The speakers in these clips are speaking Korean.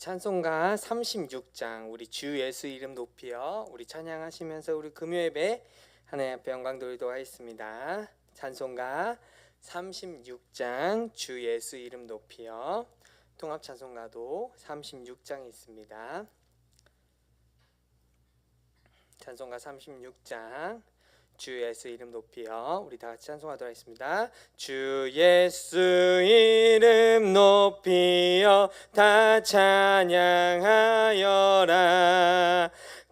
찬송가 36장 우리 주 예수 이름 높이여 우리 찬양하시면서 우리 금요예배 하나님 앞에 영광 돌리도록 하겠습니다. 찬송가 36장 주 예수 이름 높이여 통합 찬송가도 36장이 있습니다. 찬송가 36장 주 예수 이름 높이여 우리 다 같이 찬송하도록 하겠습니다. 주 예수 이름 높이여 다 찬양하여라.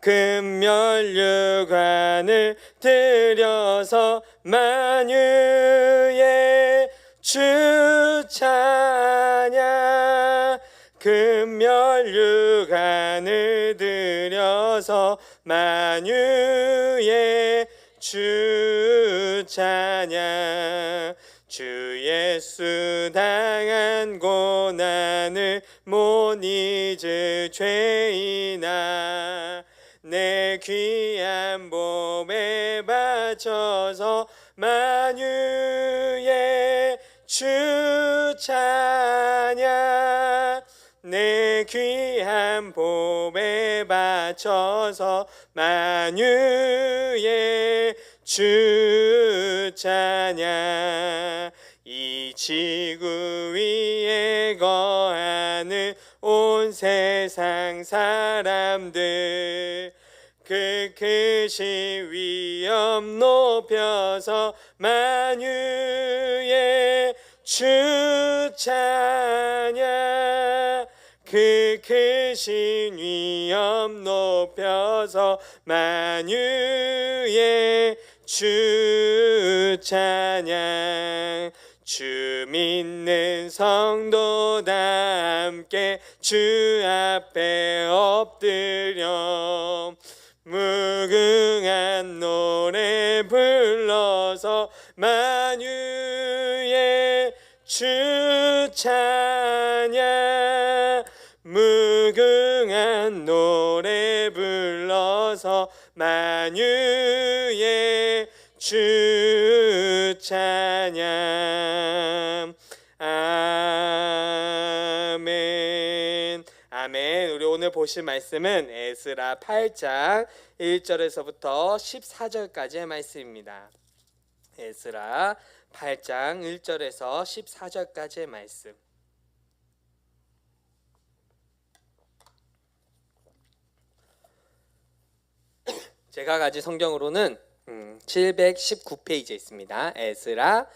금면류관을 들여서 만유의 주 찬양. 금면류관을 들여서 만유의 주 찬양. 주 예수 당한 고난을 못 잊을 죄인아 내 귀한 몸에 바쳐서 만유의 주 찬양. 내 귀한 몸에 바쳐서 만유의 주 찬양. 이 지구 위에 거하는 온 세상 사람들 그 크신 위엄 높여서 만유의 주 찬양. 그 크신 위엄 높여서 만유의 주 찬양. 주 믿는 성도 다 함께 주 앞에 엎드려 무궁한 노래 불러서 만유의 주 찬양. 무궁한 노래 불러서 만유의 주 찬양. 아멘. 아멘. 우리 오늘 보실 말씀은 에스라 8장 1절에서부터 14절까지의 말씀입니다. 에스라 8장 1절에서 14절까지의 말씀. 제가 가진 성경으로는 719페이지에 있습니다. 에스라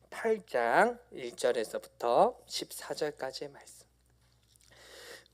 8장 1절에서부터 14절까지의 말씀.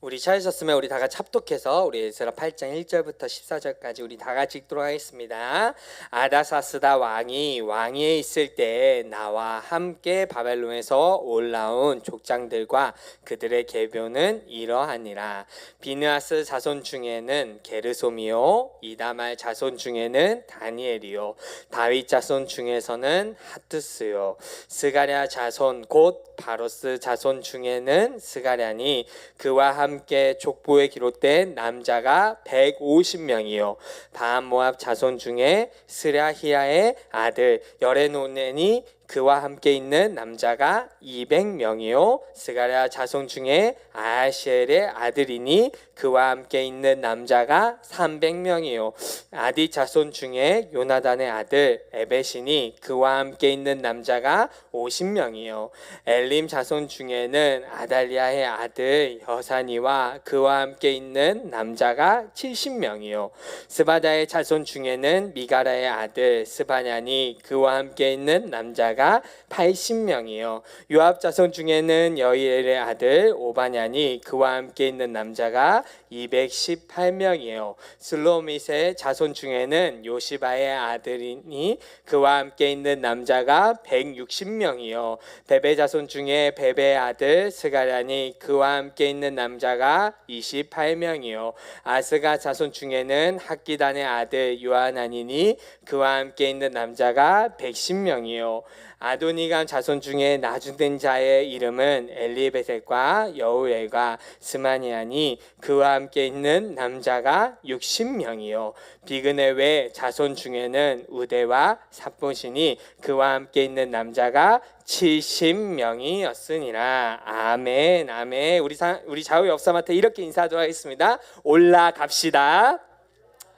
우리 찾으셨으면 우리 다 같이 합독해서 우리 에스라 8장 1절부터 14절까지 우리 다 같이 읽도록 하겠습니다. 아다사스다 왕이 왕위에 있을 때 나와 함께 바벨론에서 올라온 족장들과 그들의 계보는 이러하니라. 비느하스 자손 중에는 게르솜이요 이다말 자손 중에는 다니엘이요 다윗 자손 중에서는 하투스요 스가랴 자손 곧 바로스 자손 중에는 스가랴니 그와 함께 족보에 기록된 남자가 150명이요 바한 모압 자손 중에 스라히야의 아들 여레노넨이 그와 함께 있는 남자가 200명이요 스가랴 자손 중에 아하시엘의 아들이니 그와 함께 있는 남자가 300명이요 아디 자손 중에 요나단의 아들 에벳이니 그와 함께 있는 남자가 50명이요 엘림 자손 중에는 아달리아의 아들 여사니와 그와 함께 있는 남자가 70명이요 스바다의 자손 중에는 미가라의 아들 스바냐니 그와 함께 있는 남자가 80명이요 요압 자손 중에는 여이엘의 아들 오바냐니 그와 함께 있는 남자가 218명이요 슬로밋의 자손 중에는 요시바의 아들이니 그와 함께 있는 남자가 160명이요 베베 자손 중에 베베의 아들 스가랴니 그와 함께 있는 남자가 28명이요 아스가 자손 중에는 학기단의 아들 요하나니니 그와 함께 있는 남자가 110명이요 아도니감 자손 중에 나중된 자의 이름은 엘리베셋과 여우엘과 스마니아니 그와 함께 있는 남자가 60명이요 비그네 외 자손 중에는 우대와 삽보시니 그와 함께 있는 남자가 70명이었으니라. 아멘. 아멘. 우리 좌우 옆사람한테 이렇게 인사하도록 하겠습니다. 올라갑시다.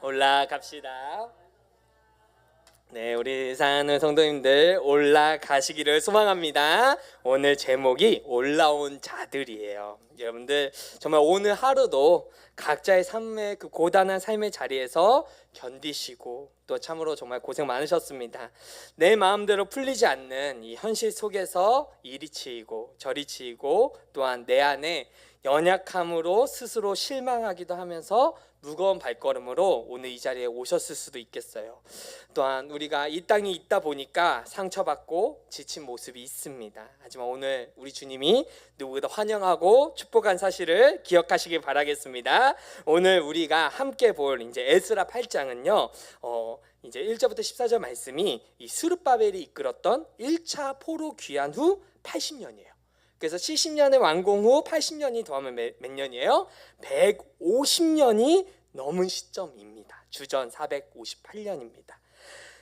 올라갑시다. 네, 우리 사랑하는 성도님들 올라가시기를 소망합니다. 오늘 제목이 올라온 자들이에요. 여러분들 정말 오늘 하루도 각자의 삶의 그 고단한 삶의 자리에서 견디시고 또 참으로 정말 고생 많으셨습니다. 내 마음대로 풀리지 않는 이 현실 속에서 이리 치이고 저리 치이고 또한 내 안에 연약함으로 스스로 실망하기도 하면서 무거운 발걸음으로 오늘 이 자리에 오셨을 수도 있겠어요. 또한 우리가 이 땅에 있다 보니까 상처받고 지친 모습이 있습니다. 하지만 오늘 우리 주님이 누구보다 환영하고 축복한 사실을 기억하시길 바라겠습니다. 오늘 우리가 함께 볼 이제 에스라 8장은요. 이제 1절부터 14절 말씀이 이 스룹바벨이 이끌었던 1차 포로 귀환 후 80년이에요. 그래서 70년의 완공 후 80년이 더하면 몇 년이에요? 150년이 넘은 시점입니다. 주전 458년입니다.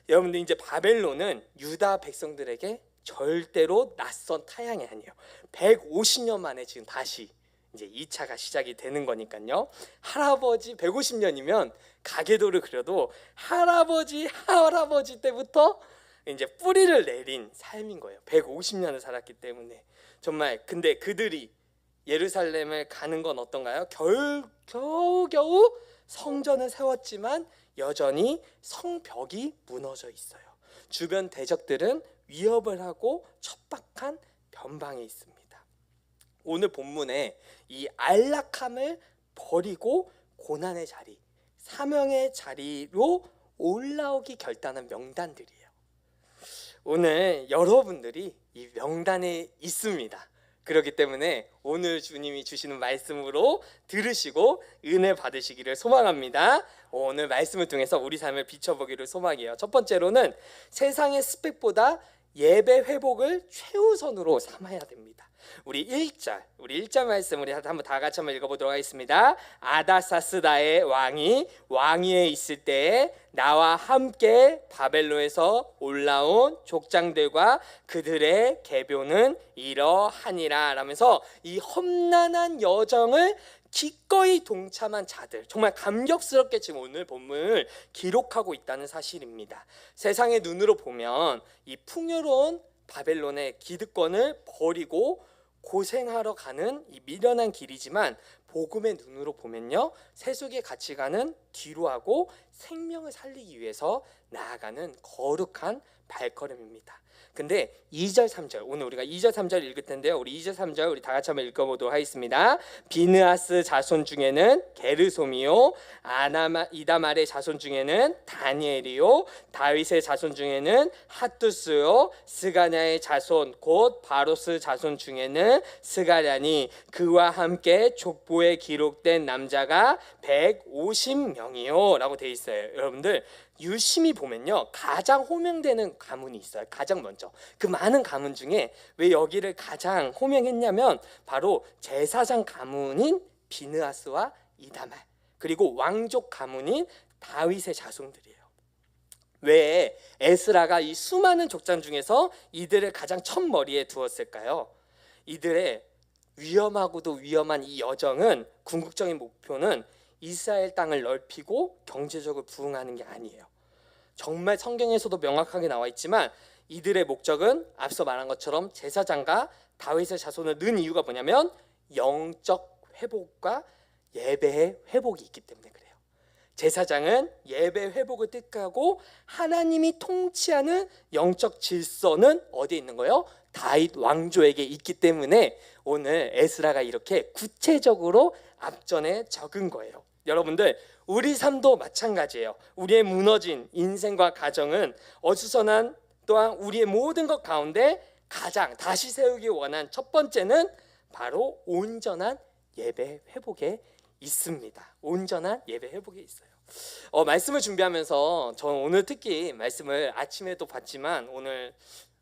여러분들 이제 바벨론은 유다 백성들에게 절대로 낯선 타향이 아니에요. 150년 만에 지금 다시 이제 2차가 시작이 되는 거니까요. 할아버지 150년이면 가계도를 그려도 할아버지 때부터 이제 뿌리를 내린 삶인 거예요. 150년을 살았기 때문에. 정말 근데 그들이 예루살렘을 가는 건 어떤가요? 겨우겨우 성전을 세웠지만 여전히 성벽이 무너져 있어요. 주변 대적들은 위협을 하고 척박한 변방에 있습니다. 오늘 본문에 이 안락함을 버리고 고난의 자리, 사명의 자리로 올라오기 결단한 명단들이에요. 오늘 여러분들이 이 명단에 있습니다. 그렇기 때문에 오늘 주님이 주시는 말씀으로 들으시고 은혜 받으시기를 소망합니다. 오늘 말씀을 통해서 우리 삶을 비춰보기를 소망해요. 첫 번째로는 세상의 스펙보다 예배 회복을 최우선으로 삼아야 됩니다. 우리 1절 말씀 우리 한번 다 같이 한번 읽어보도록 하겠습니다. 아다사스다의 왕이 왕위에 있을 때에 나와 함께 바벨론에서 올라온 족장들과 그들의 계보는 이러하니라 라면서 이 험난한 여정을 기꺼이 동참한 자들, 정말 감격스럽게 지금 오늘 본문을 기록하고 있다는 사실입니다. 세상의 눈으로 보면 이 풍요로운 바벨론의 기득권을 버리고 고생하러 가는 이 미련한 길이지만 복음의 눈으로 보면요, 세속의 가치관은 뒤로하고 생명을 살리기 위해서 나아가는 거룩한 발걸음입니다. 근데 2절 3절 오늘 우리가 2절 3절 읽을 텐데요. 우리 2절 3절 우리 다 같이 한번 읽어보도록 하겠습니다. 비느하스 자손 중에는 게르솜이요 이다말의 자손 중에는 다니엘이요 다윗의 자손 중에는 핫두스요 스가냐의 자손 곧 바로스 자손 중에는 스가랴니 그와 함께 족보에 기록된 남자가 150명이요 라고 되어 있어요. 여러분들 유심히 보면요, 가장 호명되는 가문이 있어요. 가장 먼저 그 많은 가문 중에 왜 여기를 가장 호명했냐면 바로 제사장 가문인 비느하스와 이다말, 그리고 왕족 가문인 다윗의 자손들이에요. 왜 에스라가 이 수많은 족장 중에서 이들을 가장 첫머리에 두었을까요? 이들의 위험하고도 위험한 이 여정은 궁극적인 목표는 이스라엘 땅을 넓히고 경제적으로 부흥하는 게 아니에요. 정말 성경에서도 명확하게 나와 있지만 이들의 목적은 앞서 말한 것처럼 제사장과 다윗의 자손을 넣은 이유가 뭐냐면 영적 회복과 예배의 회복이 있기 때문에 그래요. 제사장은 예배 회복을 뜻하고 하나님이 통치하는 영적 질서는 어디에 있는 거예요? 다윗 왕조에게 있기 때문에 오늘 에스라가 이렇게 구체적으로 앞전에 적은 거예요. 여러분들 우리 삶도 마찬가지예요. 우리의 무너진 인생과 가정은 어수선한 또한 우리의 모든 것 가운데 가장 다시 세우기 원한 첫 번째는 바로 온전한 예배 회복에 있습니다. 온전한 예배 회복에 있어요. 말씀을 준비하면서 저는 오늘 특히 말씀을 아침에도 봤지만 오늘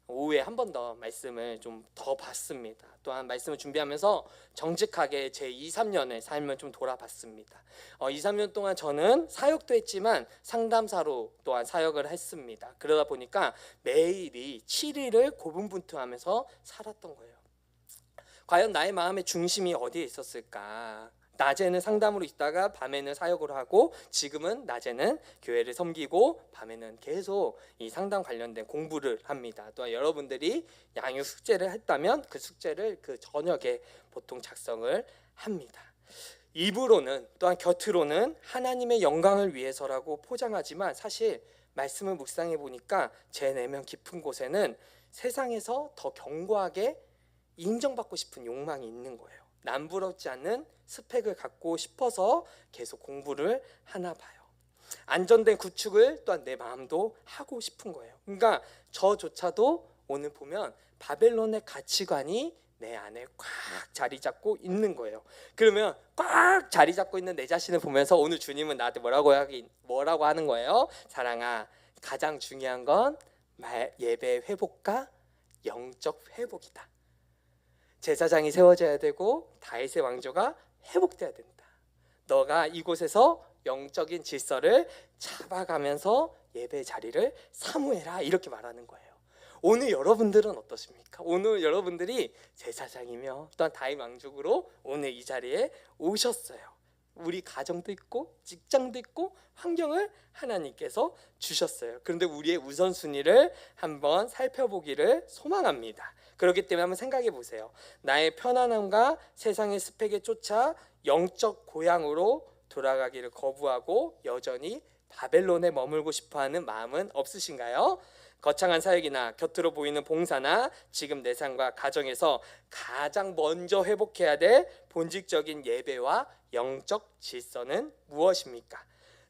오후에 한 번 더 말씀을 좀 더 봤습니다. 또한 말씀을 준비하면서 정직하게 제 2, 3년의 삶을 좀 돌아봤습니다. 2, 3년 동안 저는 사역도 했지만 상담사로 또한 사역을 했습니다. 그러다 보니까 매일이 7일을 고분분투하면서 살았던 거예요. 과연 나의 마음의 중심이 어디에 있었을까? 낮에는 상담으로 있다가 밤에는 사역을 하고, 지금은 낮에는 교회를 섬기고 밤에는 계속 이 상담 관련된 공부를 합니다. 또한 여러분들이 양육 숙제를 했다면 그 숙제를 그 저녁에 보통 작성을 합니다. 입으로는 또한 곁으로는 하나님의 영광을 위해서라고 포장하지만 사실 말씀을 묵상해 보니까 제 내면 깊은 곳에는 세상에서 더 견고하게 인정받고 싶은 욕망이 있는 거예요. 남부럽지 않는 스펙을 갖고 싶어서 계속 공부를 하나 봐요. 안전된 구축을 또한 내 마음도 하고 싶은 거예요. 그러니까 저조차도 오늘 보면 바벨론의 가치관이 내 안에 꽉 자리 잡고 있는 거예요. 그러면 꽉 자리 잡고 있는 내 자신을 보면서 오늘 주님은 나한테 뭐라고 하는 거예요? 사랑아, 가장 중요한 건 예배 회복과 영적 회복이다. 제사장이 세워져야 되고 다윗의 왕조가 회복돼야 된다. 너가 이곳에서 영적인 질서를 잡아가면서 예배 자리를 사모해라, 이렇게 말하는 거예요. 오늘 여러분들은 어떠십니까? 오늘 여러분들이 제사장이며 또한 다윗 왕족으로 오늘 이 자리에 오셨어요. 우리 가정도 있고 직장도 있고 환경을 하나님께서 주셨어요. 그런데 우리의 우선순위를 한번 살펴보기를 소망합니다. 그렇기 때문에 한번 생각해 보세요. 나의 편안함과 세상의 스펙에 쫓아 영적 고향으로 돌아가기를 거부하고 여전히 바벨론에 머물고 싶어하는 마음은 없으신가요? 거창한 사역이나 곁으로 보이는 봉사나 지금 내 삶과 가정에서 가장 먼저 회복해야 될 본질적인 예배와 영적 질서는 무엇입니까?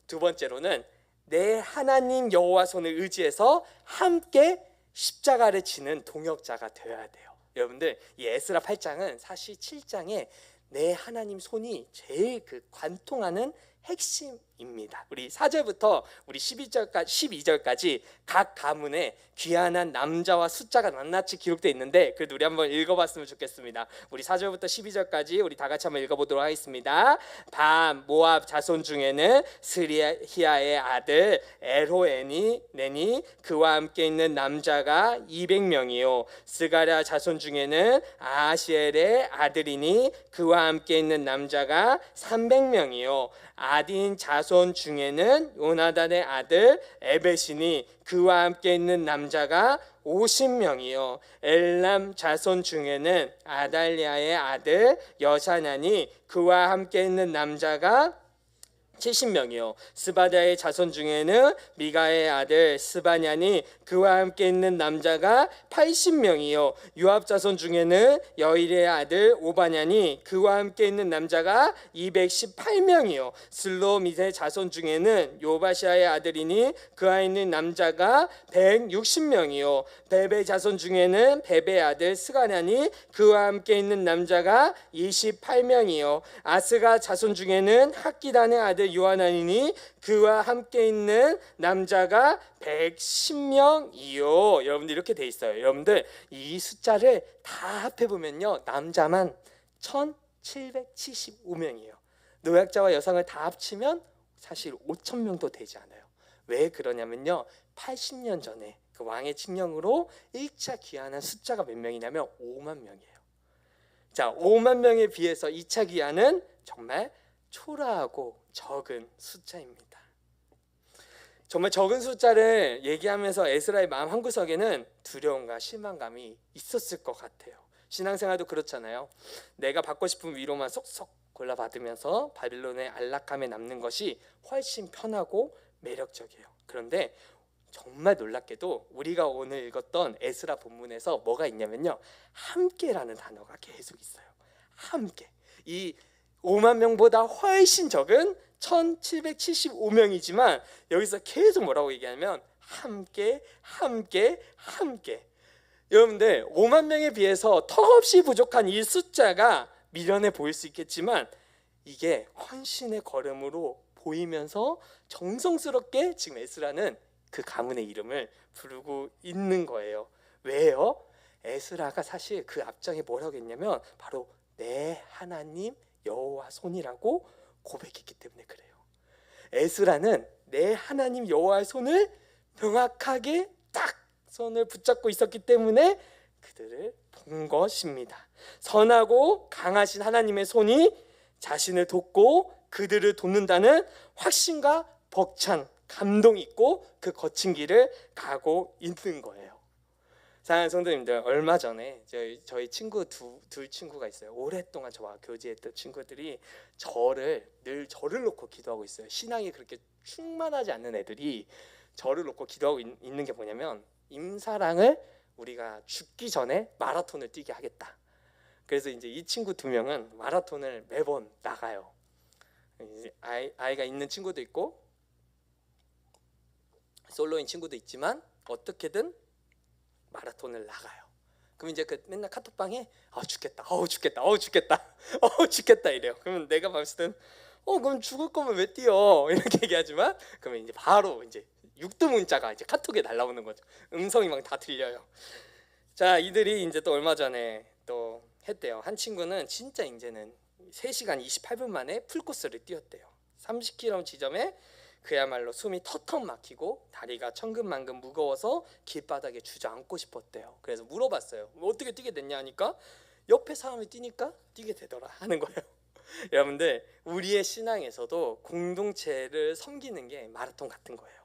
두 번째로는 내 하나님 여호와 손을 의지해서 함께 십자가를 지는 동역자가 되어야 돼요. 여러분들, 이 에스라 8장은 사실 7장에 내 하나님 손이 제일 그 관통하는 핵심입니다. 우리 4절부터 우리 12절까지 각 가문에 귀환한 남자와 숫자가 낱낱이 기록되어 있는데 그래도 우리 한번 읽어봤으면 좋겠습니다. 우리 4절부터 12절까지 우리 다 같이 한번 읽어보도록 하겠습니다. 밤 모압 자손 중에는 스리히아의 아들 엘호엔이 내니 그와 함께 있는 남자가 200명이요 스가랴 자손 중에는 아시엘의 아들이니 그와 함께 있는 남자가 300명이요 아딘 자손 중에는 요나단의 아들 에벳이니 그와 함께 있는 남자가 50명이요 엘람 자손 중에는 아달리아의 아들 여사냐니 그와 함께 있는 남자가 70명이요 스바다의 자손 중에는 미가의 아들 스바냐니 그와 함께 있는 남자가 80명이요 요압 자손 중에는 여일의 아들 오바냐니 그와 함께 있는 남자가 218명이요 슬로밋의 자손 중에는 요바시아의 아들이니 그와 있는 남자가 160명이요 베베 자손 중에는 베베의 아들 스가냐니 그와 함께 있는 남자가 28명이요 아스가 자손 중에는 학기단의 아들 요하나니니 그와 함께 있는 남자가 110명이요. 여러분들 이렇게 돼 있어요. 여러분들 이 숫자를 다 합해 보면요, 남자만 1775명이에요. 노약자와 여성을 다 합치면 사실 5,000명도 되지 않아요. 왜 그러냐면요, 80년 전에 그 왕의 칙령으로 1차 귀환한 숫자가 몇 명이냐면 5만 명이에요. 자, 5만 명에 비해서 2차 귀환은 정말 초라하고 적은 숫자입니다. 정말 적은 숫자를 얘기하면서 에스라의 마음 한구석에는 두려움과 실망감이 있었을 것 같아요. 신앙생활도 그렇잖아요. 내가 받고 싶은 위로만 쏙쏙 골라받으면서 바빌론의 안락함에 남는 것이 훨씬 편하고 매력적이에요. 그런데 정말 놀랍게도 우리가 오늘 읽었던 에스라 본문에서 뭐가 있냐면요, 함께라는 단어가 계속 있어요. 함께. 이 5만 명보다 훨씬 적은 1775명이지만 여기서 계속 뭐라고 얘기하면 함께. 여러분들 5만 명에 비해서 턱없이 부족한 이 숫자가 미련해 보일 수 있겠지만 이게 헌신의 걸음으로 보이면서 정성스럽게 지금 에스라는 그 가문의 이름을 부르고 있는 거예요. 왜요? 에스라가 사실 그 앞장에 뭐라고 했냐면 바로 내 하나님 여호와 손이라고 고백했기 때문에 그래요. 에스라는 내 하나님 여호와의 손을 명확하게 딱 손을 붙잡고 있었기 때문에 그들을 본 것입니다. 선하고 강하신 하나님의 손이 자신을 돕고 그들을 돕는다는 확신과 벅찬 감동이 있고 그 거친 길을 가고 있는 거예요. 사랑하는 성도님들, 얼마 전에 저희 친구 둘 친구가 있어요. 오랫동안 저와 교제했던 친구들이 늘 저를 놓고 기도하고 있어요. 신앙이 그렇게 충만하지 않는 애들이 저를 놓고 기도하고 있는 게 뭐냐면 임사랑을 우리가 죽기 전에 마라톤을 뛰게 하겠다. 그래서 이제 이 친구 2명은 마라톤을 매번 나가요. 아이가 있는 친구도 있고 솔로인 친구도 있지만 어떻게든 마라톤을 나가요. 그럼 이제 맨날 카톡방에 죽겠다, 죽겠다 이래요. 그러면 내가 봤을 땐 그럼 죽을 거면 왜 뛰어 이렇게 얘기하지만 그러면 이제 바로 이제 육두 문자가 이제 카톡에 날라오는 거죠. 음성이 막 다 들려요. 자, 이들이 이제 또 얼마 전에 또 했대요. 한 친구는 진짜 이제는 3시간 28분 만에 풀코스를 뛰었대요. 30km 지점에 그야말로 숨이 턱턱 막히고 다리가 천근만근 무거워서 길바닥에 주저앉고 싶었대요. 그래서 물어봤어요. 어떻게 뛰게 됐냐 하니까 옆에 사람이 뛰니까 뛰게 되더라 하는 거예요. 여러분들, 우리의 신앙에서도 공동체를 섬기는 게 마라톤 같은 거예요.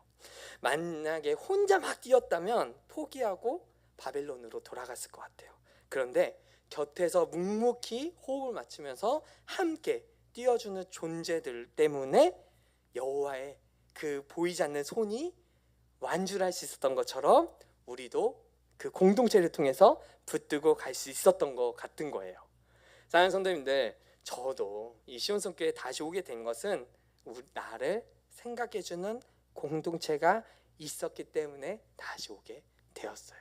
만약에 혼자 막 뛰었다면 포기하고 바벨론으로 돌아갔을 것 같아요. 그런데 곁에서 묵묵히 호흡을 맞추면서 함께 뛰어주는 존재들 때문에 여호와의 그 보이지 않는 손이 완주할 수 있었던 것처럼 우리도 그 공동체를 통해서 붙들고 갈 수 있었던 것 같은 거예요. 사랑하는 성도님들, 저도 이 시온성교회에 다시 오게 된 것은 나를 생각해주는 공동체가 있었기 때문에 다시 오게 되었어요.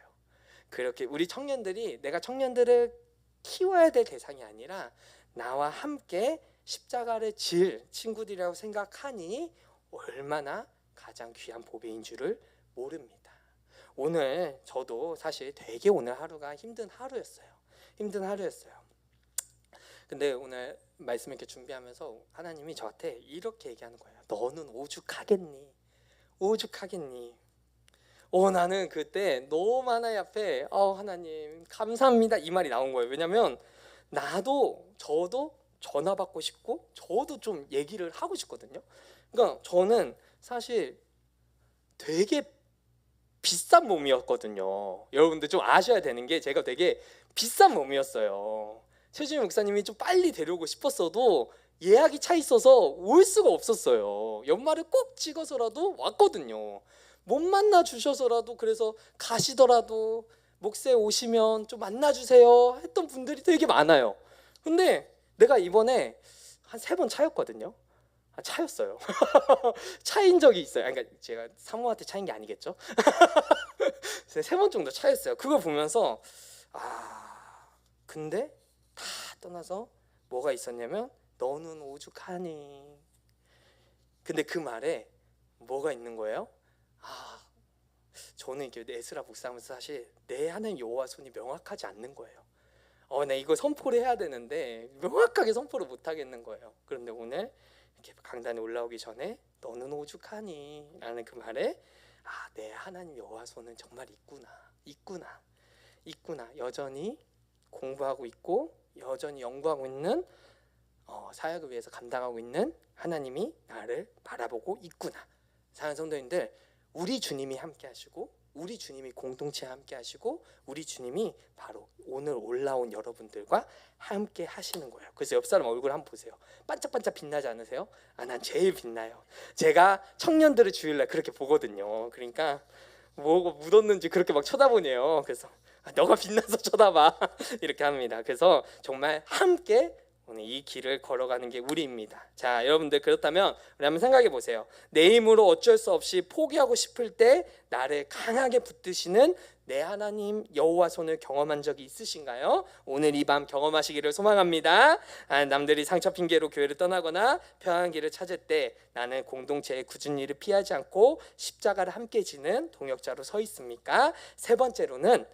그렇게 우리 청년들이 내가 청년들을 키워야 될 대상이 아니라 나와 함께 십자가를 질 친구들이라고 생각하니 얼마나 가장 귀한 보배인 줄을 모릅니다. 오늘 저도 사실 되게 오늘 하루가 힘든 하루였어요. 근데 오늘 말씀 이렇게 준비하면서 하나님이 저한테 이렇게 얘기하는 거예요. 너는 오죽하겠니? 나는 그때 너무 하나님 앞에 하나님 감사합니다 이 말이 나온 거예요. 왜냐면 저도 전화 받고 싶고 저도 좀 얘기를 하고 싶거든요. 그러니까 저는 사실 되게 비싼 몸이었거든요. 여러분들 좀 아셔야 되는 게 제가 되게 비싼 몸이었어요. 최준희 목사님이 좀 빨리 데려오고 싶었어도 예약이 차 있어서 올 수가 없었어요. 연말에 꼭 찍어서라도 왔거든요. 못 만나 주셔서라도 그래서 가시더라도 목세 오시면 좀 만나 주세요 했던 분들이 되게 많아요. 근데 내가 이번에 한 3번 차였거든요. 차였어요. 차인 적이 있어요. 그러니까 제가 사모한테 차인 게 아니겠죠. 3번 정도 차였어요. 그걸 보면서 근데 다 떠나서 뭐가 있었냐면 너는 오죽하니. 근데 그 말에 뭐가 있는 거예요? 저는 이게 에스라 묵상하면서 사실 내 하나님 여호와 손이 명확하지 않는 거예요. 나 이거 선포를 해야 되는데 명확하게 선포를 못 하겠는 거예요. 그런데 오늘 이렇게 강단에 올라오기 전에 너는 오죽하니 라는 그 말에 내 하나님 여호와 손은 정말 있구나. 여전히 공부하고 있고 여전히 연구하고 있는 사역을 위해서 감당하고 있는 하나님이 나를 바라보고 있구나. 사랑하는 성도님들, 우리 주님이 함께 하시고 우리 주님이 공동체에 함께 하시고 우리 주님이 바로 오늘 올라온 여러분들과 함께 하시는 거예요. 그래서 옆 사람 얼굴 한번 보세요. 반짝반짝 빛나지 않으세요? 난 제일 빛나요. 제가 청년들을 주일날 그렇게 보거든요. 그러니까 뭐가 묻었는지 그렇게 막 쳐다보네요. 그래서 너가 빛나서 쳐다봐 이렇게 합니다. 그래서 정말 함께 오늘 이 길을 걸어가는 게 우리입니다. 자, 여러분들, 그렇다면 우리 한번 생각해 보세요. 내 힘으로 어쩔 수 없이 포기하고 싶을 때 나를 강하게 붙드시는 내 하나님 여호와 손을 경험한 적이 있으신가요? 오늘 이 밤 경험하시기를 소망합니다. 남들이 상처 핑계로 교회를 떠나거나 평안한 길을 찾을 때 나는 공동체의 굳은 일을 피하지 않고 십자가를 함께 지는 동역자로 서 있습니까? 3번째로는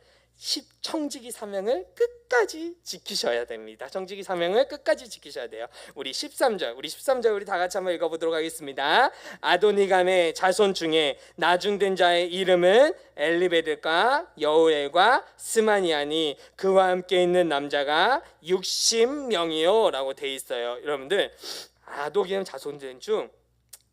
청지기 사명을 끝까지 지키셔야 됩니다. 청지기 사명을 끝까지 지키셔야 돼요. 우리 13절 우리 다 같이 한번 읽어보도록 하겠습니다. 아도니감의 자손 중에 나중된 자의 이름은 엘리베드과 여우엘과 스마니아니 그와 함께 있는 남자가 60명이요 라고 돼 있어요. 여러분들, 아도니감 자손들 중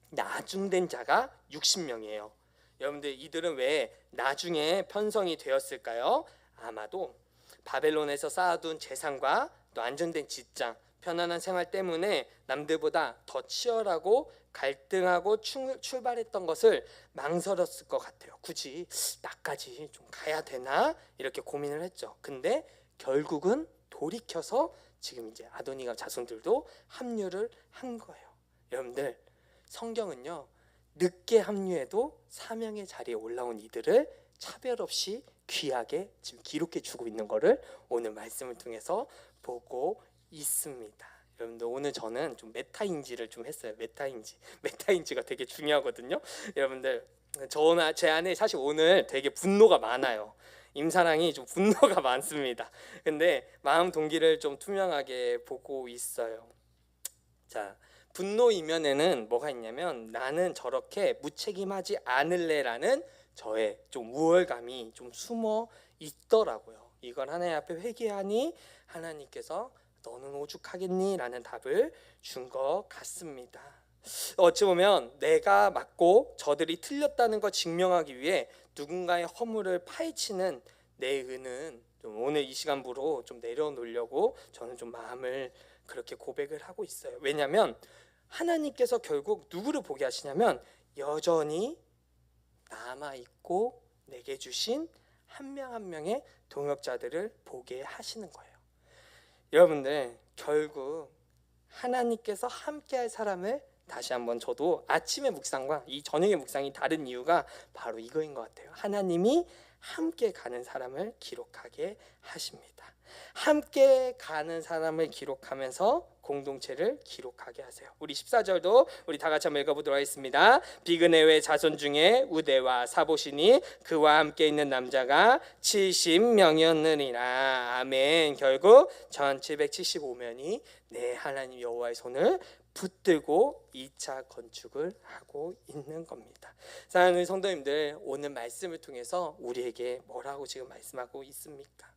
나중된 자가 60명이에요. 여러분들, 이들은 왜 나중에 편성이 되었을까요? 아마도 바벨론에서 쌓아둔 재산과 또 안정된 직장, 편안한 생활 때문에 남들보다 더 치열하고 갈등하고 출발했던 것을 망설였을 것 같아요. 굳이 나까지 좀 가야 되나 이렇게 고민을 했죠. 근데 결국은 돌이켜서 지금 이제 아도니감 자손들도 합류를 한 거예요. 여러분들, 성경은요, 늦게 합류해도 사명의 자리에 올라온 이들을 차별 없이 귀하게 지금 기록해 주고 있는 것을 오늘 말씀을 통해서 보고 있습니다. 여러분들, 오늘 저는 좀 메타인지를 좀 했어요. 메타인지가 되게 중요하거든요. 여러분들, 제 안에 사실 오늘 되게 분노가 많아요. 임사랑이 좀 분노가 많습니다. 근데 마음 동기를 좀 투명하게 보고 있어요. 자, 분노 이면에는 뭐가 있냐면, 나는 저렇게 무책임하지 않을래라는 저의 좀 우월감이 좀 숨어 있더라고요. 이걸 하나님 앞에 회개하니 하나님께서 너는 오죽하겠니? 라는 답을 준 것 같습니다. 어찌 보면 내가 맞고 저들이 틀렸다는 걸 증명하기 위해 누군가의 허물을 파헤치는 내 은은 좀 오늘 이 시간부로 좀 내려놓으려고 저는 좀 마음을 그렇게 고백을 하고 있어요. 왜냐하면 하나님께서 결국 누구를 보게 하시냐면 여전히 남아있고 내게 주신 한 명 한 명의 동역자들을 보게 하시는 거예요. 여러분들, 결국 하나님께서 함께할 사람을 다시 한번, 저도 아침의 묵상과 이 저녁의 묵상이 다른 이유가 바로 이거인 것 같아요. 하나님이 함께 가는 사람을 기록하게 하십니다. 함께 가는 사람을 기록하면서 공동체를 기록하게 하세요. 우리 14절도 우리 다 같이 한번 읽어보도록 하겠습니다. 비그네의 자손 중에 우데와 사보시니 그와 함께 있는 남자가 70명이었느니라. 아멘. 결국 1775명이 내 하나님 여호와의 손을 붙들고 2차 건축을 하고 있는 겁니다. 사랑하는 성도님들, 오늘 말씀을 통해서 우리에게 뭐라고 지금 말씀하고 있습니까?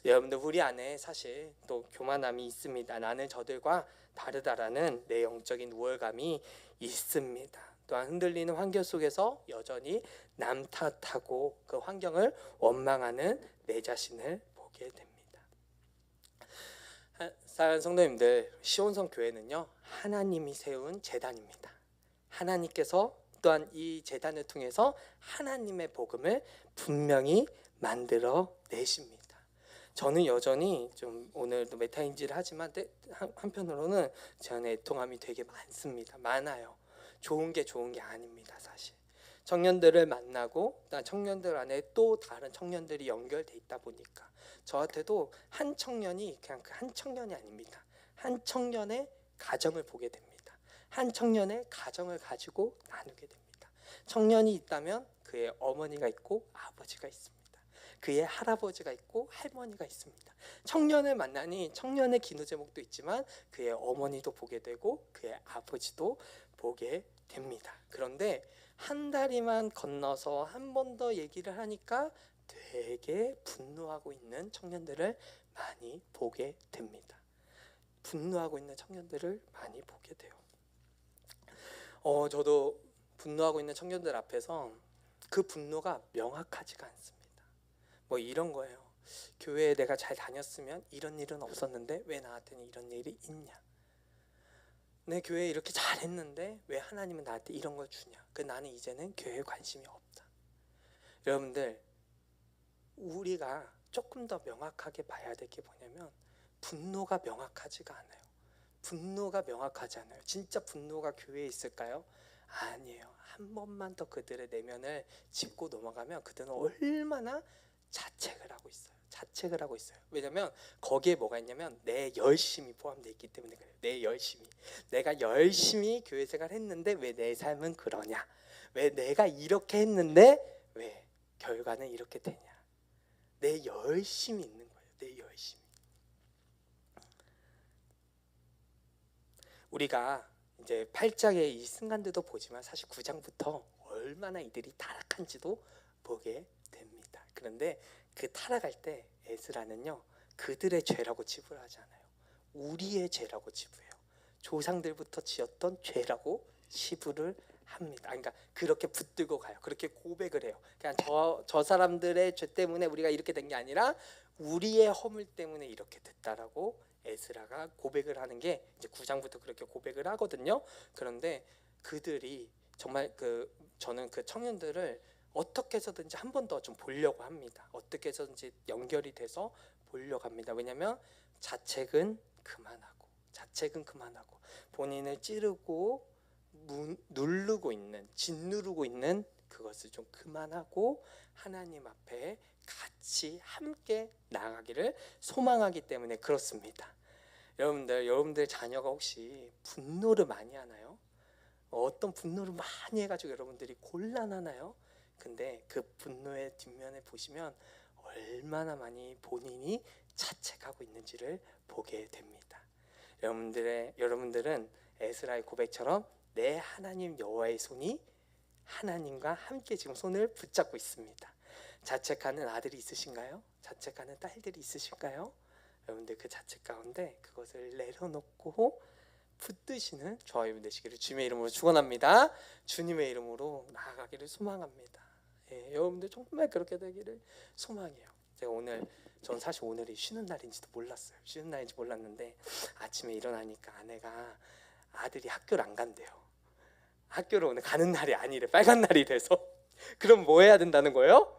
여러분들, 우리 안에 사실 또 교만함이 있습니다. 나는 저들과 다르다라는 내 영적인 우월감이 있습니다. 또한 흔들리는 환경 속에서 여전히 남 탓하고 그 환경을 원망하는 내 자신을 보게 됩니다. 사랑하는 성도님들, 시온성 교회는요, 하나님이 세운 재단입니다. 하나님께서 또한 이 재단을 통해서 하나님의 복음을 분명히 만들어 내십니다. 저는 여전히 좀 오늘도 메타인지를 하지만 한편으로는 제 안에 애통함이 되게 많아요. 좋은 게 아닙니다. 사실 청년들을 만나고 청년들 안에 또 다른 청년들이 연결돼 있다 보니까 저한테도 한 청년이 그냥 그 한 청년이 아닙니다. 한 청년의 가정을 보게 됩니다. 한 청년의 가정을 가지고 나누게 됩니다. 청년이 있다면 그의 어머니가 있고 아버지가 있습니다. 그의 할아버지가 있고 할머니가 있습니다. 청년을 만나니 청년의 기도 제목도 있지만 그의 어머니도 보게 되고 그의 아버지도 보게 됩니다. 그런데 한 다리만 건너서 한 번 더 얘기를 하니까 되게 분노하고 있는 청년들을 많이 보게 됩니다. 분노하고 있는 청년들을 많이 보게 돼요. 저도 분노하고 있는 청년들 앞에서 그 분노가 명확하지가 않습니다. 뭐 이런 거예요. 교회에 내가 잘 다녔으면 이런 일은 없었는데 왜 나한테는 이런 일이 있냐? 내 교회에 이렇게 잘했는데 왜 하나님은 나한테 이런 걸 주냐? 나는 이제는 교회에 관심이 없다. 여러분들, 우리가 조금 더 명확하게 봐야 될 게 뭐냐면 분노가 명확하지가 않아요. 분노가 명확하지 않아요. 진짜 분노가 교회에 있을까요? 아니에요. 한 번만 더 그들의 내면을 짚고 넘어가면 그들은 얼마나 자책을 하고 있어요. 왜냐면 거기에 뭐가 있냐면 내 열심이 포함되어 있기 때문에 그래요. 내 열심이. 내가 열심히 교회 생활 했는데 왜 내 삶은 그러냐? 왜 내가 이렇게 했는데 왜 결과는 이렇게 되냐? 내 열심이 있는 거예요. 내 열심이. 우리가 이제 8장의 이 순간들도 보지만 사실 9장부터 얼마나 이들이 타락한지도 보게 됩니다. 그런데 그 타락할 때 에스라는요, 그들의 죄라고 치부하지 않아요. 우리의 죄라고 치부해요. 조상들부터 지었던 죄라고 치부를 합니다. 그러니까 그렇게 붙들고 가요. 그렇게 고백을 해요. 그냥 저 사람들의 죄 때문에 우리가 이렇게 된 게 아니라 우리의 허물 때문에 이렇게 됐다라고 에스라가 고백을 하는 게 이제 9장부터 그렇게 고백을 하거든요. 그런데 그들이 정말 저는 그 청년들을 어떻게 해서든지 한 번 더 좀 보려고 합니다. 어떻게 해서든지 연결이 돼서 보려고 합니다. 왜냐하면 자책은 그만하고 본인을 찌르고 누르고 있는, 짓누르고 있는 그것을 좀 그만하고 하나님 앞에 같이 함께 나아가기를 소망하기 때문에 그렇습니다. 여러분들 자녀가 혹시 분노를 많이 하나요? 어떤 분노를 많이 해가지고 여러분들이 곤란하나요? 근데 그 분노의 뒷면에 보시면 얼마나 많이 본인이 자책하고 있는지를 보게 됩니다. 여러분들은 에스라의 고백처럼 내 하나님 여호와의 손이 하나님과 함께 지금 손을 붙잡고 있습니다. 자책하는 아들이 있으신가요? 자책하는 딸들이 있으실까요? 여러분들 그 자책 가운데 그것을 내려놓고 붙드시는 저와 여러분 되시기를 주님의 이름으로 축원합니다. 주님의 이름으로 나아가기를 소망합니다. 여러분들 정말 그렇게 되기를 소망해요. 저는 사실 오늘이 쉬는 날인지도 몰랐어요. 쉬는 날인지 몰랐는데 아침에 일어나니까 아내가 아들이 학교를 안 간대요. 학교를 오늘 가는 날이 아니래. 빨간 날이 돼서. 그럼 뭐 해야 된다는 거예요?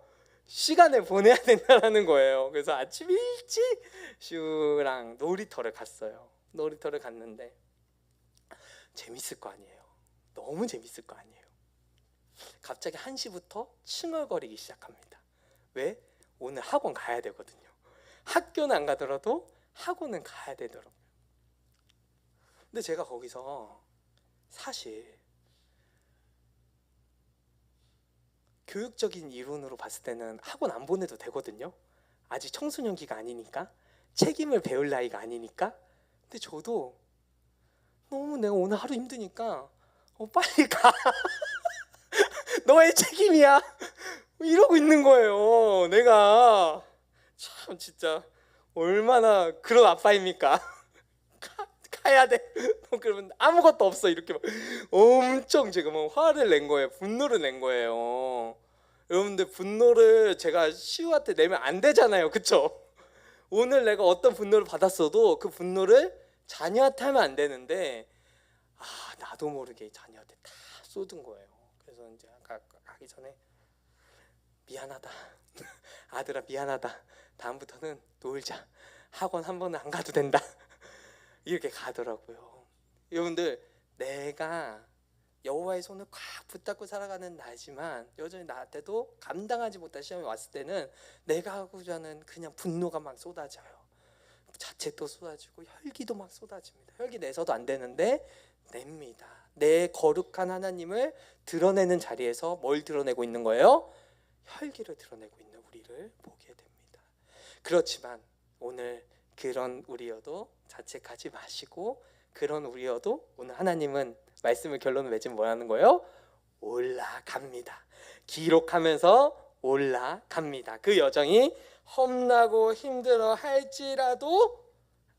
시간을 보내야 된다는 거예요. 그래서 아침 일찍 슈랑 놀이터를 갔어요. 놀이터를 갔는데 재밌을 거 아니에요. 너무 재밌을 거 아니에요. 갑자기 1시부터 칭얼거리기 시작합니다. 왜? 오늘 학원 가야 되거든요. 학교는 안 가더라도 학원은 가야 되더라고요. 근데 제가 거기서 사실 교육적인 이론으로 봤을 때는 학원 안 보내도 되거든요. 아직 청소년기가 아니니까, 책임을 배울 나이가 아니니까. 근데 저도 너무 내가 오늘 하루 힘드니까 빨리 가. 너의 책임이야. 이러고 있는 거예요. 내가 참 진짜 얼마나 그런 아빠입니까? 가야 돼. 그러면 아무것도 없어. 이렇게 막 엄청 제가 막 화를 낸 거예요. 분노를 낸 거예요. 여러분들 분노를 제가 시우한테 내면 안 되잖아요. 그쵸? 오늘 내가 어떤 분노를 받았어도 그 분노를 자녀한테 하면 안 되는데 나도 모르게 자녀한테 다 쏟은 거예요. 그래서 이제 가기 전에 미안하다. 아들아 미안하다. 다음부터는 놀자. 학원 한 번은 안 가도 된다. 이렇게 가더라고요. 여러분들 내가 여호와의 손을 꽉 붙잡고 살아가는 나지만 여전히 나한테도 감당하지 못한 시험이 왔을 때는 내가 하고자 하는 그냥 분노가 막 쏟아져요. 자책도 쏟아지고 혈기도 막 쏟아집니다. 혈기 내서도 안 되는데 냅니다. 내 거룩한 하나님을 드러내는 자리에서 뭘 드러내고 있는 거예요? 혈기를 드러내고 있는 우리를 보게 됩니다. 그렇지만 오늘 그런 우리여도 자책하지 마시고, 그런 우리여도 오늘 하나님은 말씀을 결론을 맺으면 뭐라는 거예요? 올라갑니다. 기록하면서 올라갑니다. 그 여정이 험나고 힘들어 할지라도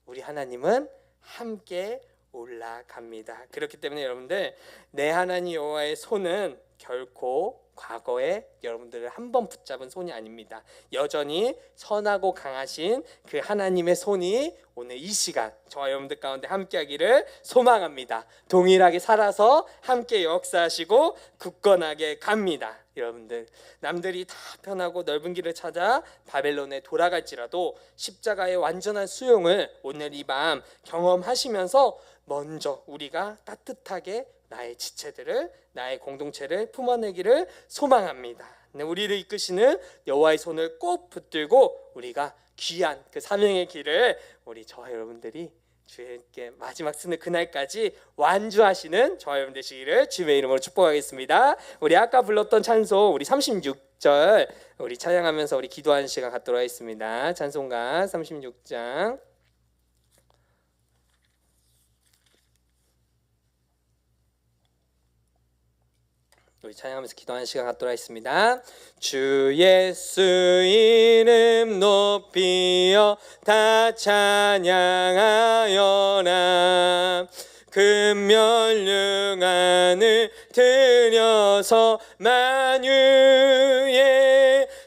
우리 하나님은 함께 올라갑니다. 그렇기 때문에 여러분들 내 하나님 여호와의 손은 결코 과거에 여러분들을 한번 붙잡은 손이 아닙니다. 여전히 선하고 강하신 그 하나님의 손이 오늘 이 시간 저와 여러분들 가운데 함께하기를 소망합니다. 동일하게 살아서 함께 역사하시고 굳건하게 갑니다. 여러분들 남들이 다 편하고 넓은 길을 찾아 바벨론에 돌아갈지라도 십자가의 완전한 수용을 오늘 이 밤 경험하시면서 먼저 우리가 따뜻하게 나의 지체들을, 나의 공동체를 품어내기를 소망합니다. 우리를 이끄시는 여호와의 손을 꼭 붙들고 우리가 귀한 그 사명의 길을 우리 저와 여러분들이 주님께 마지막 쓰는 그날까지 완주하시는 저와 여러분 되시기를 주님의 이름으로 축복하겠습니다. 우리 아까 불렀던 찬송 우리 36 36절 우리 찬양하면서 우리 기도하는 시간 갖도록 하겠습니다. 찬송가 36장 우리 찬양하면서 기도하는 시간 갖도록 하겠습니다. 주 예수 이름 높이어 다 찬양하여라. 금면류관을 들여서 만유의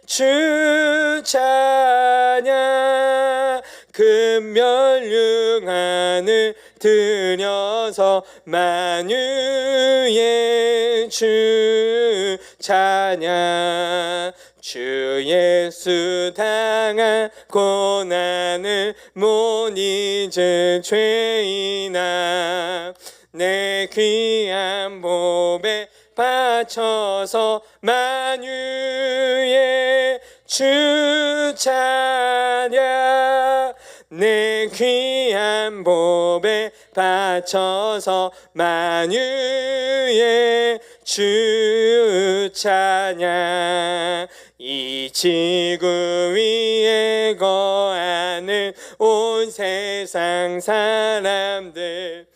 주 찬양. 금면류관을 들여서 만유의 주 찬양. 주 예수 당한 고난을 못 잊을 죄인아 내 귀한 몸에 바쳐서 만유의 주 찬양. 내 귀한 몸에 바쳐서 만유의 주 찬양. 이 지구 위에 거하는 온 세상 사람들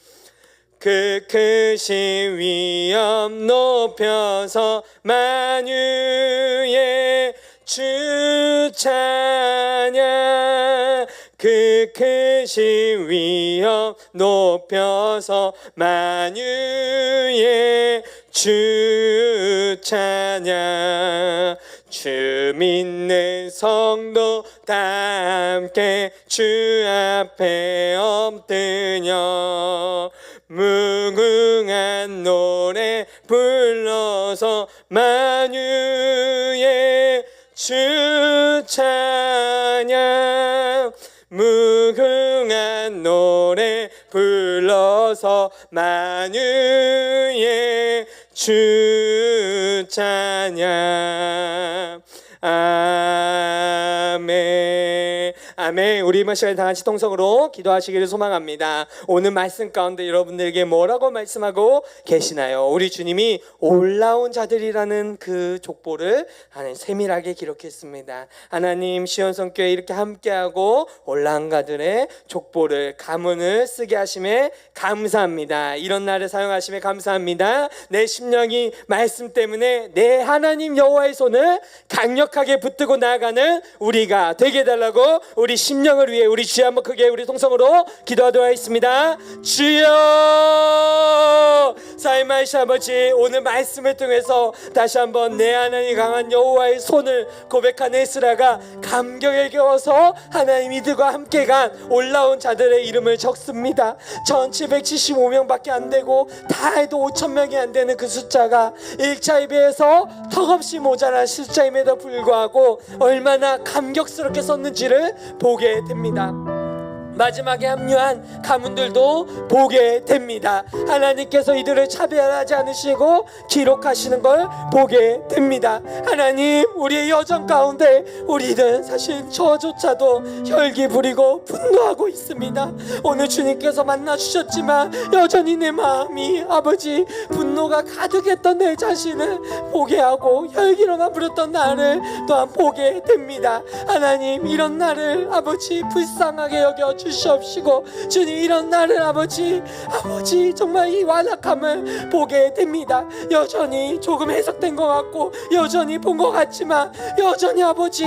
그 크신 위엄 높여서 만유의 주 찬양. 그 크신 위엄 높여서 만유의 주 찬양. 주 믿는 성도 다 함께 주 앞에 엎드려 무궁한 노래 불러서 만유의 주 찬양. 무궁한 노래 불러서 만유의 주 찬양. 아멘. 아멘. 우리 이번 시간에 다 같이 통성으로 기도하시기를 소망합니다. 오늘 말씀 가운데 여러분들에게 뭐라고 말씀하고 계시나요? 우리 주님이 올라온 자들이라는 그 족보를 세밀하게 기록했습니다. 하나님 시온성교회 이렇게 함께하고 올라온 자들의 족보를 가문을 쓰게 하심에 감사합니다. 이런 날을 사용하심에 감사합니다. 내 심령이 말씀 때문에 내 하나님 여호와의 손을 강력하게 붙들고 나아가는 우리가 되게 해달라고 우리 심령을 위해 우리 주여 한번 크게 우리 통성으로 기도하도록 하겠습니다. 주여 사이마이시 아버지 오늘 말씀을 통해서 다시 한번 내 하나님 강한 여호와의 손을 고백한 에스라가 감격에 겨워서 하나님 이들과 함께 간 올라온 자들의 이름을 적습니다. 1775명밖에 안 되고 다 해도 5,000명이 안 되는 그 숫자가 1차에 비해서 턱없이 모자란 숫자임에도 불구하고 얼마나 감격스럽게 썼는지를 보게 됩니다. 마지막에 합류한 가문들도 보게 됩니다. 하나님께서 이들을 차별하지 않으시고 기록하시는 걸 보게 됩니다. 하나님 우리의 여정 가운데 우리는 사실 저조차도 혈기 부리고 분노하고 있습니다. 오늘 주님께서 만나주셨지만 여전히 내 마음이 아버지 분노가 가득했던 내 자신을 보게 하고 혈기로만 부렸던 나를 또한 보게 됩니다. 하나님 이런 나를 아버지 불쌍하게 여겨 주시옵시고 주님 이런 나를 아버지 정말 이 완악함을 보게 됩니다. 여전히 조금 해석된 것 같고 여전히 본 것 같지만 여전히 아버지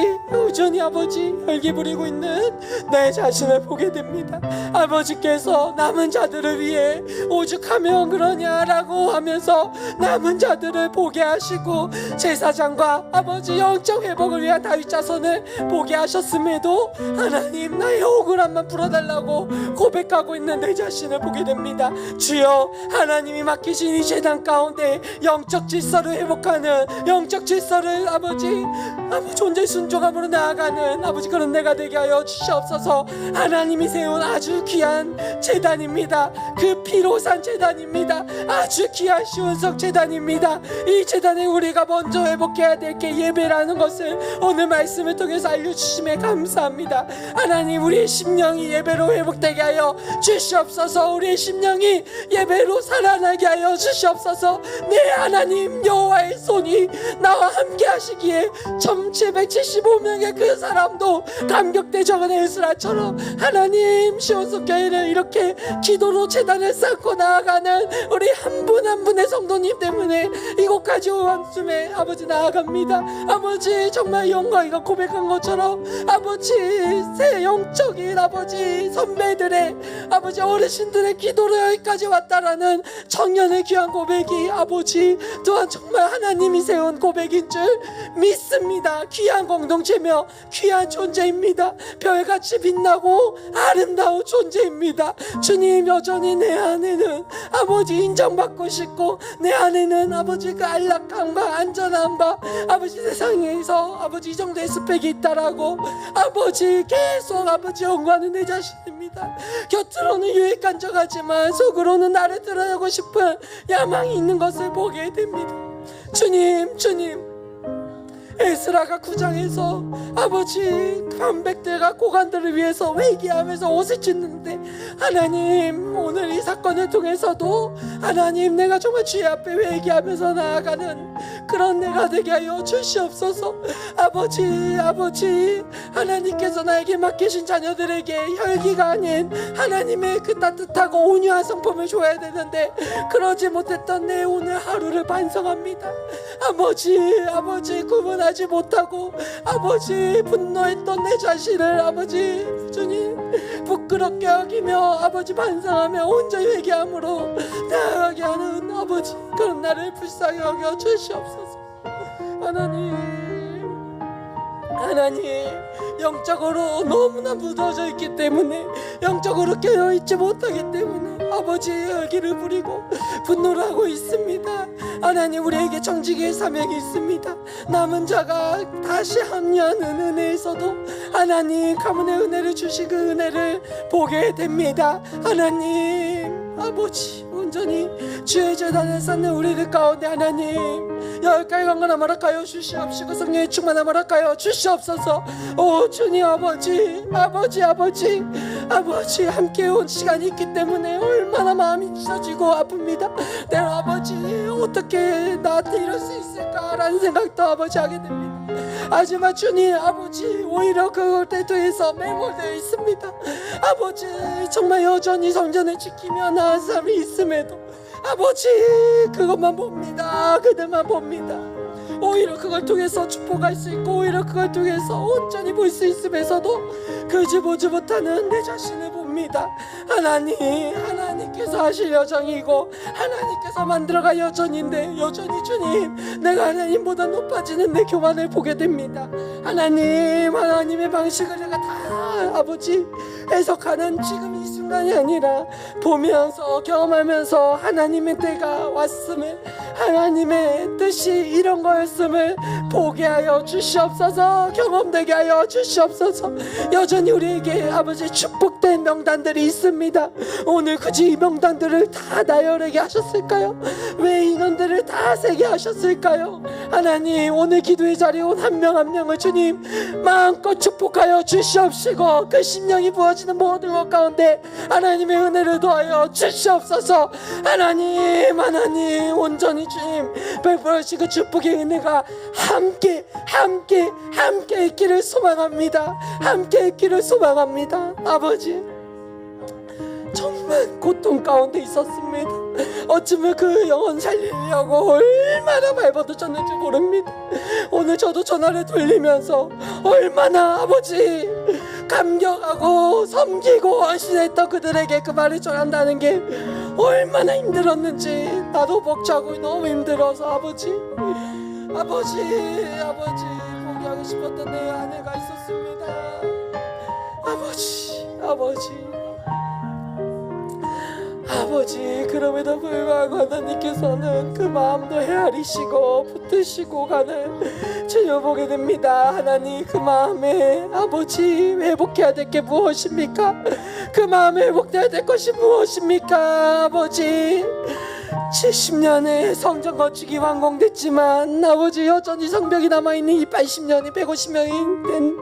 혈기 부리고 있는 내 자신을 보게 됩니다. 아버지께서 남은 자들을 위해 오죽하면 그러냐라고 하면서 남은 자들을 보게 하시고 제사장과 아버지 영적 회복을 위한 다윗 자손을 보게 하셨음에도 하나님 나의 억울함만 풀어달라고 고백하고 있는 내 자신을 보게 됩니다. 주여 하나님이 맡기신 이 재단 가운데 영적 질서를 회복하는 영적 질서를 아버지 존재 순종함으로 나아가는 아버지 그런 내가 되게 하여 주시옵소서. 하나님이 세운 아주 귀한 재단입니다. 그 피로 산 재단입니다. 아주 귀한 시온석 재단입니다. 이 재단에 우리가 먼저 회복해야 될 게 예배라는 것을 오늘 말씀을 통해서 알려주심에 감사합니다. 하나님 우리의 심령이 예배로 회복되게 하여 주시옵소서. 우리의 심령이 예배로 살아나게 하여 주시옵소서. 네 하나님 여호와의 손이 나와 함께 하시기에 1775명의 그 사람도 감격대적은 에스라처럼 하나님 시온속교회를 이렇게 기도로 제단을 쌓고 나아가는 우리 한 분 한 분의 성도님 때문에 이곳까지 원숨에 아버지 나아갑니다. 아버지 정말 영광이가 고백한 것처럼 아버지 새 영적인 아버지 선배들의 아버지 어르신들의 기도로 여기까지 왔다라는 청년의 귀한 고백이 아버지 또한 정말 하나님이 세운 고백인 줄 믿습니다. 귀한 공동체며 귀한 존재입니다. 별같이 빛나고 아름다운 존재입니다. 주님 여전히 내 안에는 아버지 인정받고 싶고 내 안에는 아버지 그 안락함과 안전함과 아버지 세상에서 아버지 이 정도의 스펙이 있다라고 아버지 계속 아버지 연구하는 내 자신입니다. 곁으로는 유익간적하지만 속으로는 나를 드러내고 싶은 야망이 있는 것을 보게 됩니다. 주님 에스라가 9장에서 아버지 반백들과 고관들을 위해서 회개하면서 옷을 찢는데 하나님 오늘 이 사건을 통해서도 하나님 내가 정말 주의 앞에 회개하면서 나아가는 그런 내가 되게 하여 주시옵소서. 아버지 하나님께서 나에게 맡기신 자녀들에게 혈기가 아닌 하나님의 그 따뜻하고 온유한 성품을 줘야 되는데 그러지 못했던 내 오늘 하루를 반성합니다. 아버지 구분하지 못하고 아버지 분노했던 내 자신을 아버지 주님 부끄럽게 여기며 아버지 반성하며 온전히 회개함으로 나아가게 하는 아버지 그런 나를 불쌍히 여겨 주시옵소서. 하나님 영적으로 너무나 무너져 있기 때문에 영적으로 깨어있지 못하기 때문에 아버지 열기를 부리고 분노를 하고 있습니다. 하나님 우리에게 정직의 사명이 있습니다. 남은 자가 다시 합류하는 은혜에서도 하나님 가문의 은혜를 주신 그 은혜를 보게 됩니다. 하나님 아버지 온전히 주의 재단을 쌓는 우리들 가운데 하나님 여기까지 강건하 말할까요 주시옵시고 성령의 충만하 말할까요 주시옵소서. 오 주님 아버지 함께 온 시간이 있기 때문에 얼마나 마음이 찢어지고 아픕니다. 내가 아버지 어떻게 나한테 이럴 수 있을까라는 생각도 아버지 하게 됩니다. 하지만 주님 아버지 오히려 그것에 대해서 매몰되어 있습니다. 아버지 정말 여전히 성전을 지키며 나은 사람이 있음에도 아버지 그것만 봅니다. 그들만 봅니다. 오히려 그걸 통해서 축복할 수 있고 오히려 그걸 통해서 온전히 볼 수 있음에서도 그지 보지 못하는 내 자신을 봅니다. 하나님께서 하실 여정이고 하나님께서 만들어갈 여정인데 여전히 주님 내가 하나님보다 높아지는 내 교만을 보게 됩니다. 하나님의 방식을 내가 다 아버지 해석하는 지금 이 순간이 아니라 보면서 경험하면서 하나님의 때가 왔음을 하나님의 뜻이 이런 거였음을 보게 하여 주시옵소서. 경험되게 하여 주시옵소서. 여전히 우리에게 아버지 축복된 명단들이 있습니다. 오늘 굳이 이 명단들을 다 나열하게 하셨을까요? 왜 인원들을 다 세게 하셨을까요? 하나님 오늘 기도의 자리에 온 한 명 한 명을 주님 마음껏 축복하여 주시옵시고 그 심령이 부어지는 모든 것 가운데 하나님의 은혜를 더하여 주시옵소서. 하나님 온전히 주님 베풀으시고 축복의 은혜가 함께 있기를 소망합니다. 함께 있기를 소망합니다. 아버지 정말 고통 가운데 있었습니다. 어쩌면 그 영혼 살리려고 얼마나 발버둥쳤는지 모릅니다. 오늘 저도 전화를 돌리면서 얼마나 아버지 감격하고 섬기고 헌신했던 그들에게 그 말을 전한다는 게 얼마나 힘들었는지 나도 벅차고 너무 힘들어서 아버지 포기하고 싶었던 내 아내가 있었습니다. 아버지 그럼에도 불구하고 하나님께서는 그 마음도 헤아리시고 붙드시고 가는 주여 보게 됩니다. 하나님 그 마음에 아버지 회복해야 될 게 무엇입니까? 그 마음에 회복해야 될 것이 무엇입니까? 아버지 70년의 성전 건축이 완공됐지만 아버지 여전히 성벽이 남아있는 이 80년이 150년이 된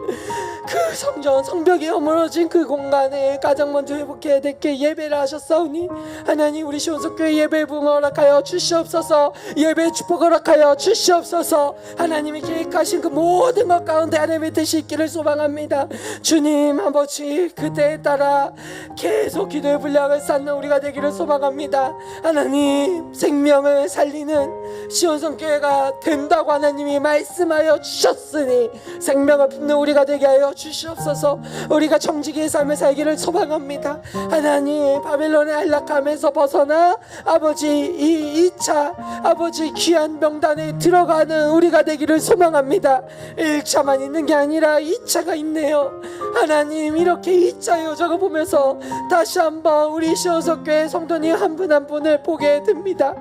그 성벽이 허물어진 그 공간에 가장 먼저 회복해야 될 게 예배를 하셨사오니 하나님 우리 시온석교회 예배 부흥 허락하여 주시옵소서. 예배 축복 허락하여 주시옵소서. 하나님이 계획하신 그 모든 것 가운데 하나님의 뜻이 있기를 소망합니다. 주님 아버지 그때에 따라 계속 기도의 분량을 쌓는 우리가 되기를 소망합니다. 하나님 생명을 살리는 시온성교회가 된다고 하나님이 말씀하여 주셨으니 생명을 품는 우리가 되게 하여 주시옵소서. 우리가 정직의 삶을 살기를 소망합니다. 하나님 바벨론의 안락함에서 벗어나 아버지 이 2차 아버지 귀한 명단에 들어가는 우리가 되기를 소망합니다. 1차만 있는 게 아니라 2차가 있네요. 하나님 이렇게 2차 여정을 보면서 다시 한번 우리 시온석교회 성도님 한 분 한 분을 보게 됩니다.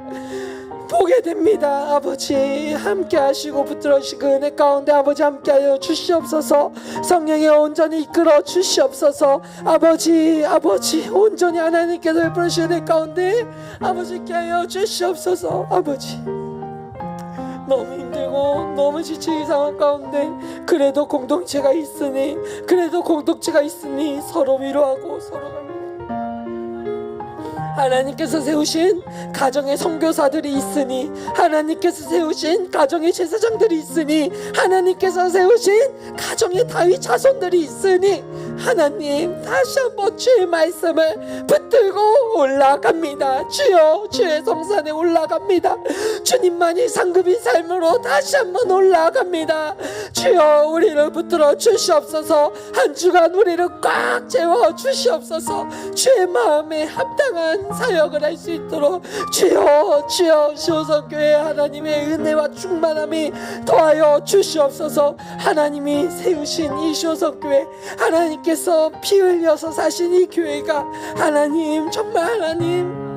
아버지 함께 하시고 붙들어주시고 은혜 가운데 아버지 함께하여 주시옵소서. 성령의 온전히 이끌어 주시옵소서. 아버지 온전히 하나님께서 베풀으시는 은혜 가운데 아버지 함께하여 주시옵소서. 아버지 너무 힘들고 너무 지치는 상황 가운데 그래도 공동체가 있으니 서로 위로하고 서로 하나님께서 세우신 가정의 선교사들이 있으니 하나님께서 세우신 가정의 제사장들이 있으니 하나님께서 세우신 가정의 다윗 자손들이 있으니 하나님 다시 한번 주의 말씀을 붙들고 올라갑니다. 주여 주의 성산에 올라갑니다. 주님만이 상급인 삶으로 다시 한번 올라갑니다. 주여 우리를 붙들어 주시옵소서. 한 주간 우리를 꽉 채워 주시옵소서. 주의 마음에 합당한 사역을 할 수 있도록 주여 시온성교회 하나님의 은혜와 충만함이 더하여 주시옵소서. 하나님이 세우신 이 시온성교회 하나님께서 피 흘려서 사신 이 교회가 하나님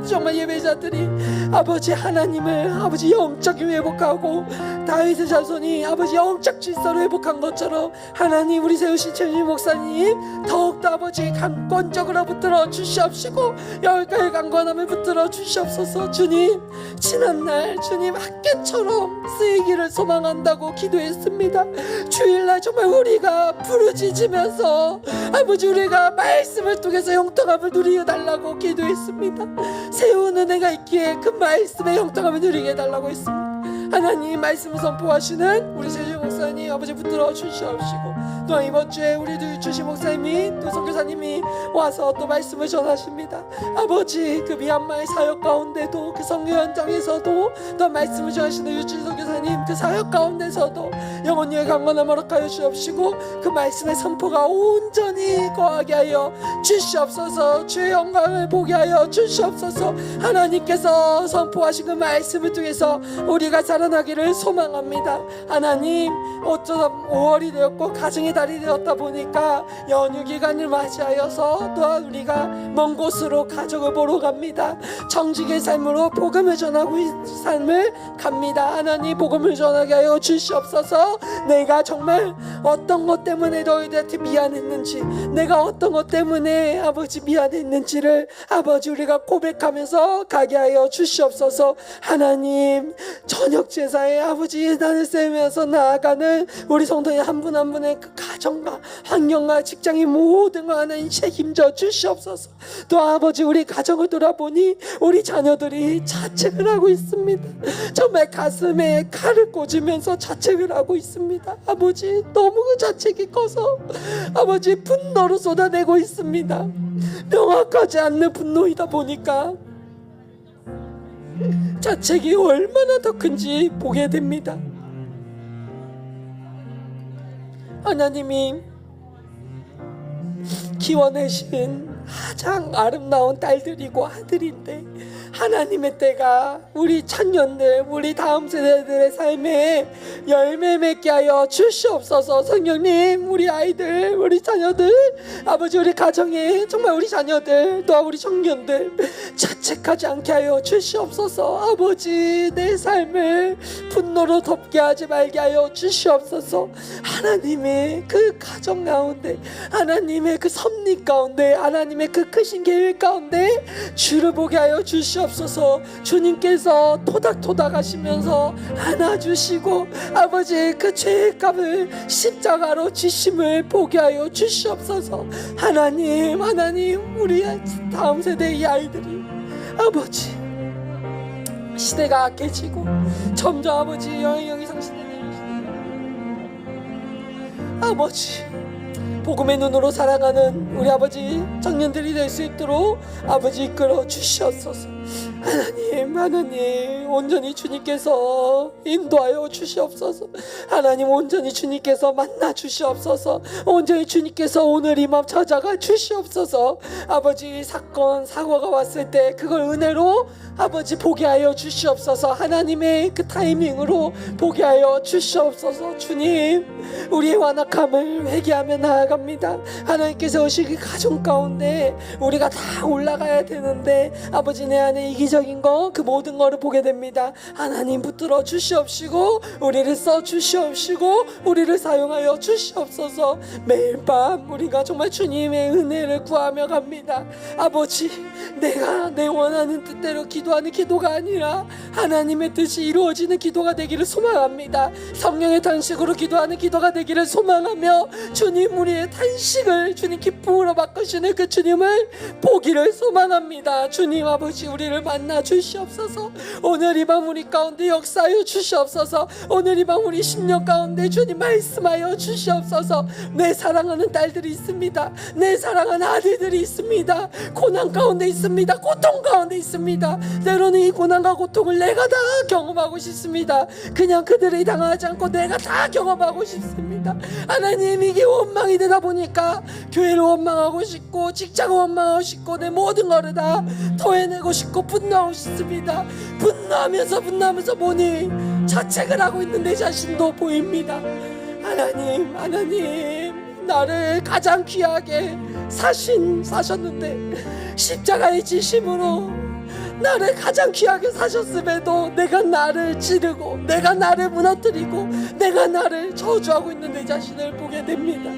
정말 예배자들이 아버지 하나님을 아버지 영적인 회복하고 다윗의 자손이 아버지 영적 질서로 회복한 것처럼 하나님 우리 세우신 최준희 목사님 더욱더 아버지 강권적으로 붙들어 주시옵시고 열가의 강건함을 붙들어 주시옵소서. 주님 지난날 주님 학계처럼 쓰이기를 소망한다고 기도했습니다. 주일날 정말 우리가 부르짖으면서 아버지 우리가 말씀을 통해서 형통함을 누리게 달라고 기도했습니다. 세운 은혜가 있기에 그 말씀의 형통함을 누리게 해달라고 했습니다. 하나님 말씀을 선포하시는 우리 최준희 목사님 아버지 붙들어 주시옵시고 또 이번 주에 우리 주신 목사님이 또 선교사님이 와서 또 말씀을 전하십니다. 아버지 그 미얀마의 사역 가운데도 그 선교 현장에서도 또 말씀을 전하시는 유진 선교사님 그 사역 가운데서도 영혼의 강건함을 허락하여 주옵시고 그 말씀의 선포가 온전히 거하게 하여 주시옵소서. 주의 영광을 보게 하여 주시옵소서. 하나님께서 선포하신 그 말씀을 통해서 우리가 살아나기를 소망합니다. 하나님 어쩌다 5월이 되었고 가정의 달이 되었다 보니까 연휴 기간을 맞이하여서 또한 우리가 먼 곳으로 가족을 보러 갑니다. 정직의 삶으로 복음을 전하고 삶을 갑니다. 하나님 복음을 전하게 하여 주시옵소서. 내가 정말 어떤 것 때문에 너희들한테 미안했는지 내가 어떤 것 때문에 아버지 미안했는지를 아버지 우리가 고백하면서 가게 하여 주시옵소서. 하나님 저녁 제사에 아버지 예단을 세우면서 나아가는 우리 성도님 한 분 한 분의 그 가정과 환경과 직장의 모든 거 하나님 책임져 주시옵소서. 또 아버지 우리 가정을 돌아보니 우리 자녀들이 자책을 하고 있습니다. 정말 가슴에 칼을 꽂으면서 자책을 하고 있습니다. 아버지 너무 그 자책이 커서 아버지 분노로 쏟아내고 있습니다. 명확하지 않는 분노이다 보니까 자책이 얼마나 더 큰지 보게 됩니다. 하나님이 키워내신 가장 아름다운 딸들이고 아들인데 하나님의 때가 우리 청년들 우리 다음 세대들의 삶에 열매 맺게 하여 주시옵소서. 성령님 우리 아이들 우리 자녀들 아버지 우리 가정에 정말 우리 자녀들 또 우리 청년들 자책하지 않게 하여 주시옵소서. 아버지 내 삶을 분노로 덮게 하지 말게 하여 주시옵소서. 하나님의 그 가정 가운데 하나님의 그 섭리 가운데 하나님의 그 크신 계획 가운데 주를 보게 하여 주시옵소서. 주시옵소서. 주님께서 토닥토닥 하시면서 안아주시고 아버지 그 죄의 값을 십자가로 지심을 보게 하여 주시옵소서. 하나님 우리 다음 세대의 아이들이 아버지 시대가 악해지고 점점 아버지 영향이 상실되는 아버지 복음의 눈으로 살아가는 우리 아버지 청년들이 될 수 있도록 아버지 이끌어 주시옵소서. 하나님 온전히 주님께서 인도하여 주시옵소서. 하나님 온전히 주님께서 만나 주시옵소서. 온전히 주님께서 오늘 이 맘 찾아가 주시옵소서. 아버지 사건 사고가 왔을 때 그걸 은혜로 아버지 보게 하여 주시옵소서. 하나님의 그 타이밍으로 보게 하여 주시옵소서. 주님 우리의 완악함을 회개하며 나아갑니다. 하나님께서 오시기 가정 가운데 우리가 다 올라가야 되는데 아버지 내 안에 이기적인 거 그 모든 거를 보게 됩니다. 하나님 붙들어 주시옵시고 우리를 써 주시옵시고 우리를 사용하여 주시옵소서. 매일 밤 우리가 정말 주님의 은혜를 구하며 갑니다. 아버지 내가 내 원하는 뜻대로 기도하는 기도가 아니라 하나님의 뜻이 이루어지는 기도가 되기를 소망합니다. 성령의 탄식으로 기도하는 기도가 되기를 소망하며 주님 우리의 탄식을 주님 기쁨으로 바꾸시는 그 주님을 보기를 소망합니다. 주님 아버지 우리를 만나 주시옵소서. 오늘 이 밤 우리 가운데 역사하여 주시옵소서. 오늘 이 밤 우리 심령 가운데 주님 말씀하여 주시옵소서. 내 사랑하는 딸들이 있습니다. 내 사랑하는 아들들이 있습니다. 고난 가운데 있습니다. 고통 가운데 있습니다. 때로는 이 고난과 고통을 내가 다 경험하고 싶습니다. 그냥 그들이 당하지 않고 내가 다 경험하고 싶습니다. 하나님 이게 원망이 되다 보니까 교회를 원망하고 싶고 직장을 원망하고 싶고 내 모든 거를 다 토해내고 싶고 분노하고 싶습니다. 분노하면서 보니 자책을 하고 있는 내 자신도 보입니다. 하나님 나를 가장 귀하게 사셨는데 십자가의 지심으로 나를 가장 귀하게 사셨음에도 내가 나를 찌르고 내가 나를 무너뜨리고 내가 나를 저주하고 있는 내 자신을 보게 됩니다.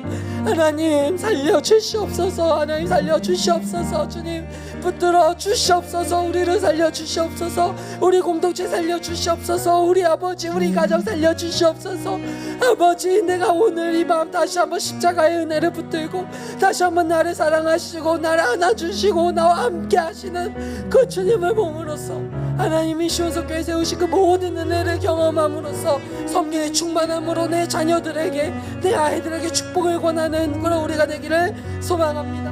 하나님 살려주시옵소서. 하나님 살려주시옵소서. 주님 붙들어 주시옵소서. 우리를 살려주시옵소서. 우리 공동체 살려주시옵소서. 우리 아버지 우리 가정 살려주시옵소서. 아버지 내가 오늘 이 밤 다시 한번 십자가의 은혜를 붙들고 다시 한번 나를 사랑하시고 나를 안아주시고 나와 함께 하시는 그 주님을 몸으로써 하나님이 시온석교회 세우신 그 모든 은혜를 경험함으로써 성령의 충만함으로 내 자녀들에게 내 아이들에게 축복을 권하는 그런 우리가 되기를 소망합니다.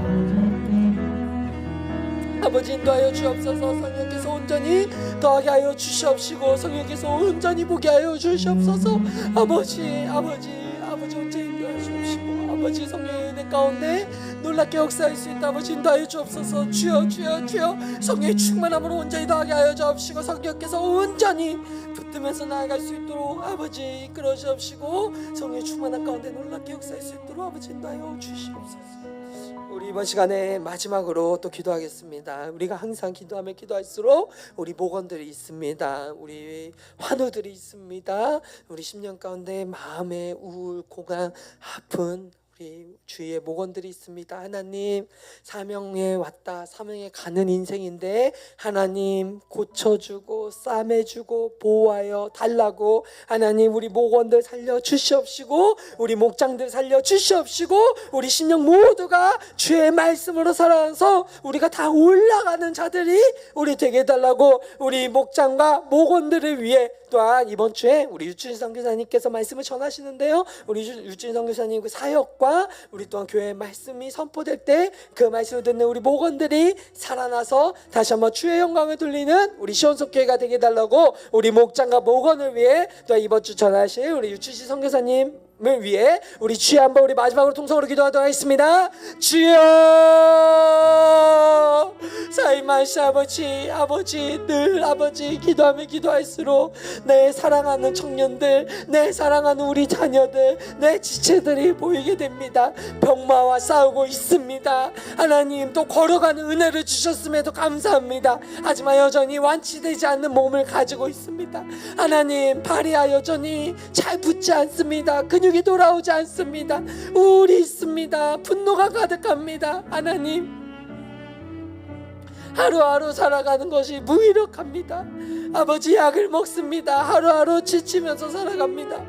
아버지 인도하여 주옵소서. 성령께서 온전히 더하게 하여 주시옵시고 성령께서 온전히 보게 하여 주시옵소서. 아버지 온전히 인도하여 주옵시고 아버지 성령의 은혜 가운데 놀랍게 역사할 수 있다. 아버지 인도하여 주옵소서. 주여 성령의 충만함으로 온전히 더하게 하여 주옵시고 성령께서 온전히 붙들면서 나아갈 수 있도록 아버지 이끌어 주옵시고 성령의 충만함 가운데 놀랍게 역사할 수 있도록 아버지 인도하여 주시옵소서. 우리 이번 시간에 마지막으로 또 기도하겠습니다. 우리가 항상 기도하면 기도할수록 우리 목원들이 있습니다. 우리 환우들이 있습니다. 우리 10년 가운데 마음에 우울, 고강, 아픈 우리 주위에 목원들이 있습니다. 하나님 사명에 왔다 사명에 가는 인생인데 하나님 고쳐주고 싸매주고 보호하여 달라고 하나님 우리 목원들 살려주시옵시고 우리 목장들 살려주시옵시고 우리 신령 모두가 주의 말씀으로 살아서 우리가 다 올라가는 자들이 우리 되게 해달라고 우리 목장과 목원들을 위해 또한 이번 주에 우리 유춘 선교사님께서 말씀을 전하시는데요. 우리 유춘 선교사님 그 사역과 우리 또한 교회의 말씀이 선포될 때 그 말씀을 듣는 우리 목원들이 살아나서 다시 한번 주의 영광을 돌리는 우리 시온석교회가 되게 해달라고 우리 목장과 목원을 위해 또 이번 주 전하실 우리 유춘 선교사님을 위해 우리 주여 한번 우리 마지막으로 통성으로 기도하도록 하겠습니다. 주여 사이마시 아버지 늘 아버지 기도하며 기도할수록 내 사랑하는 청년들 내 사랑하는 우리 자녀들 내 지체들이 보이게 됩니다. 병마와 싸우고 있습니다. 하나님 또 걸어가는 은혜를 주셨음에도 감사합니다. 하지만 여전히 완치되지 않는 몸을 가지고 있습니다. 하나님 발이 여전히 잘 붙지 않습니다. 근육이 돌아오지 않습니다. 우울이 있습니다. 분노가 가득합니다. 하루하루 살아가는 것이 무기력합니다. 아버지, 약을 먹습니다. 하루하루 지치면서 살아갑니다.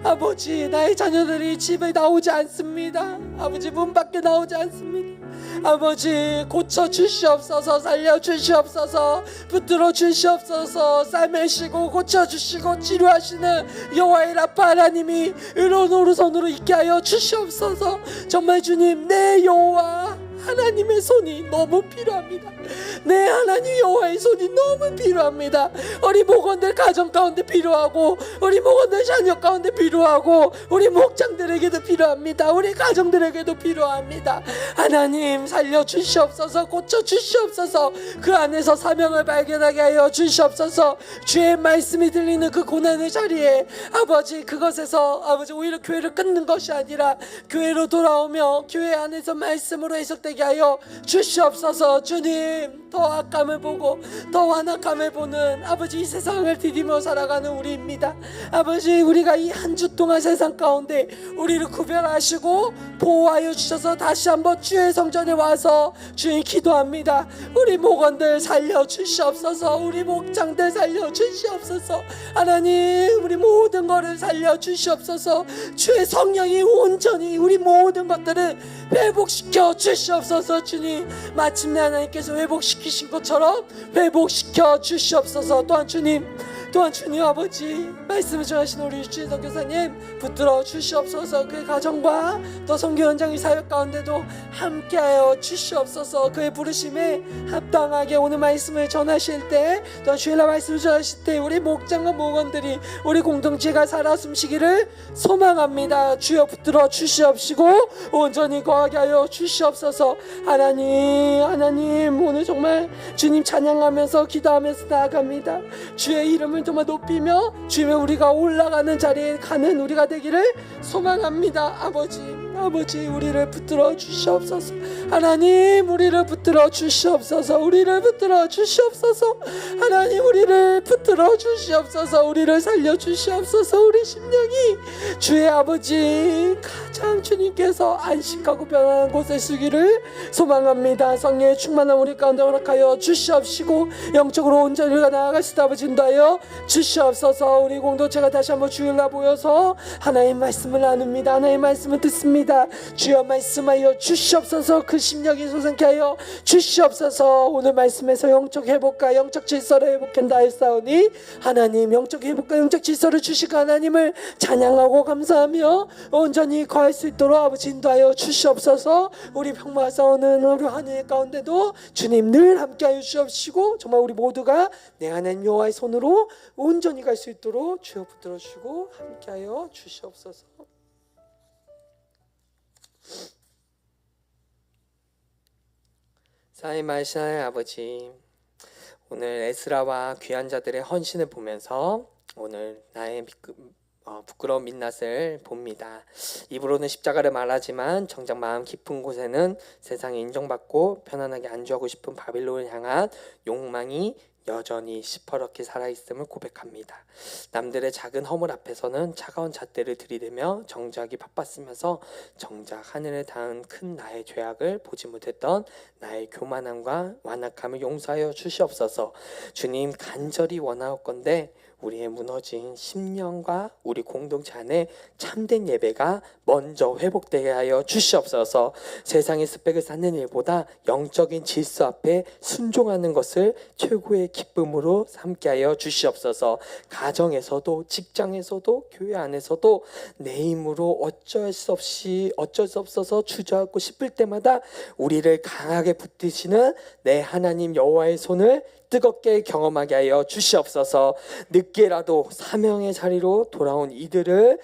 아버지, 나의 자녀들이 집에 나오지 않습니다. 아버지, 문 밖에 나오지 않습니다. 아버지, 고쳐 주시옵소서. 살려 주시옵소서. 붙들어 주시옵소서. 싸매시고 고쳐 주시고 치료하시는 여호와의 라파 하나님이 의로운 오른손으로 있게 하여 주시옵소서. 정말 주님, 내 여호와 하나님의 손이 너무 필요합니다. 내 하나님 여호와의 손이 너무 필요합니다. 우리 목원들 가정 가운데 필요하고, 우리 목원들 자녀 가운데 필요하고, 우리 목장들에게도 필요합니다. 우리 가정들에게도 필요합니다. 하나님, 살려 주시옵소서. 고쳐 주시옵소서. 그 안에서 사명을 발견하게 하여 주시옵소서. 주의 말씀이 들리는 그 고난의 자리에 아버지, 그것에서 아버지 오히려 교회를 끊는 것이 아니라 교회로 돌아오며 교회 안에서 말씀으로 해석되게 하여 주시옵소서. 주님, 더 악함을 보고 더 완악함을 보는 아버지, 이 세상을 디디며 살아가는 우리입니다. 아버지, 우리가 이 한 주 동안 세상 가운데 우리를 구별하시고 보호하여 주셔서 다시 한번 주의 성전에 와서 주님 기도합니다. 우리 목원들 살려 주시옵소서. 우리 목장들 살려 주시옵소서. 하나님, 우리 모든 것을 살려 주시옵소서. 주의 성령이 온전히 우리 모든 것들을 회복시켜 주시옵소서. 주님, 마침내 하나님께서 회복시키신 것처럼 회복시켜 주시옵소서. 또한 주님 아버지, 말씀을 전하신 우리 주의 선교사님 붙들어 주시옵소서. 그의 가정과 또 선교 현장의 사역 가운데도 함께하여 주시옵소서. 그의 부르심에 합당하게 오늘 말씀을 전하실 때, 또 주일날 말씀을 전하실 때 우리 목장과 목원들이, 우리 공동체가 살아 숨쉬기를 소망합니다. 주여, 붙들어 주시옵시고 온전히 거하게 하여 주시옵소서. 하나님, 오늘 정말 주님 찬양하면서 기도하면서 나아갑니다. 주의 이름을 정말 높이며 주님의 우리가 올라가는 자리에 가는 우리가 되기를 소망합니다. 아버지, 우리를 붙들어 주시옵소서. 하나님, 우리를 붙들어 주시옵소서. 우리를 붙들어 주시옵소서. 하나님, 우리를 붙들어 주시옵소서. 우리를 살려 주시옵소서. 우리 심령이 주의 아버지 가장 주님께서 안식하고 편안한 곳에 쓰기를 소망합니다. 성령의 충만한 우리 가운데 허락하여 주시옵시고 영적으로 온전히 우리가 나아갈 수 있다 아버지 인도하여 주시옵소서. 우리 공동체가 다시 한번 주일날 모여서 하나님의 말씀을 나눕니다. 하나님의 말씀을 듣습니다. 주여, 말씀하여 주시옵소서. 그 심령이 솟게 하여 주시옵소서. 오늘 말씀에서 영적 회복과 영적 질서를 회복한다 하였사오니 하나님, 영적 회복과 영적 질서를 주시고 하나님을 찬양하고 감사하며 온전히 거할 수 있도록 아버지 인도하여 주시옵소서. 우리 평화와 싸우는 우리 하나님 가운데도 주님 늘 함께하여 주시옵시고 정말 우리 모두가 내 하나님 여호와의 손으로 온전히 갈 수 있도록 주여 붙들어 주시고 함께하여 주시옵소서. 사이 마시나의 아버지, 오늘 에스라와 귀한 자들의 헌신을 보면서 오늘 나의 부끄러운 민낯을 봅니다. 입으로는 십자가를 말하지만 정작 마음 깊은 곳에는 세상에 인정받고 편안하게 안주하고 싶은 바빌론을 향한 욕망이 여전히 시퍼렇게 살아있음을 고백합니다. 남들의 작은 허물 앞에서는 차가운 잣대를 들이대며 정작이 바빴으면서 정작 하늘에 닿은 큰 나의 죄악을 보지 못했던 나의 교만함과 완악함을 용서하여 주시옵소서. 주님, 간절히 원하옵건대 우리의 무너진 심령과 우리 공동체 안에 참된 예배가 먼저 회복되게 하여 주시옵소서. 세상의 스펙을 쌓는 일보다 영적인 질서 앞에 순종하는 것을 최고의 기쁨으로 삼게 하여 주시옵소서. 가정에서도 직장에서도 교회 안에서도 내 힘으로 어쩔 수 없어서 주저하고 싶을 때마다 우리를 강하게 붙드시는 내 하나님 여호와의 손을 뜨겁게 경험하게 하여 주시옵소서. 늦게라도 사명의 자리로 돌아온 이들을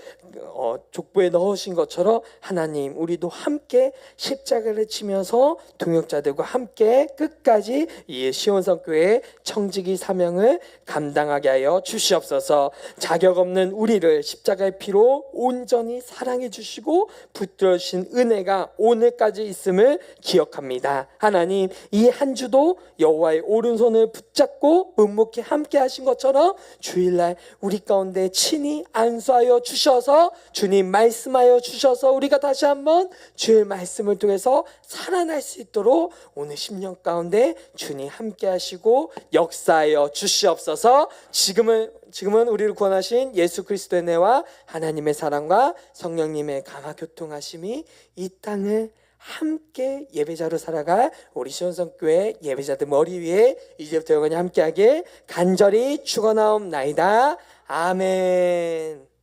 족보에 넣으신 것처럼 하나님, 우리도 함께 십자가를 치면서 동역자들과 함께 끝까지 이 시온성교회의 청지기 사명을 감당하게 하여 주시옵소서. 자격 없는 우리를 십자가의 피로 온전히 사랑해 주시고 붙들어 주신 은혜가 오늘까지 있음을 기억합니다. 하나님, 이 한 주도 여호와의 오른손을 붙잡고 묵묵히 함께 하신 것처럼 주일날 우리 가운데 친히 안수하여 주셔서 주님 말씀하여 주셔서 우리가 다시 한번 주의 말씀을 통해서 살아날 수 있도록 오늘 10년 가운데 주님 함께 하시고 역사하여 주시옵소서. 지금은 우리를 구원하신 예수 그리스도의 은혜와 하나님의 사랑과 성령님의 감화 교통하심이 이 땅을 함께 예배자로 살아갈 우리 시온성교회 예배자들 머리 위에 이제부터 영원히 함께하길 간절히 축원하옵나이다. 아멘.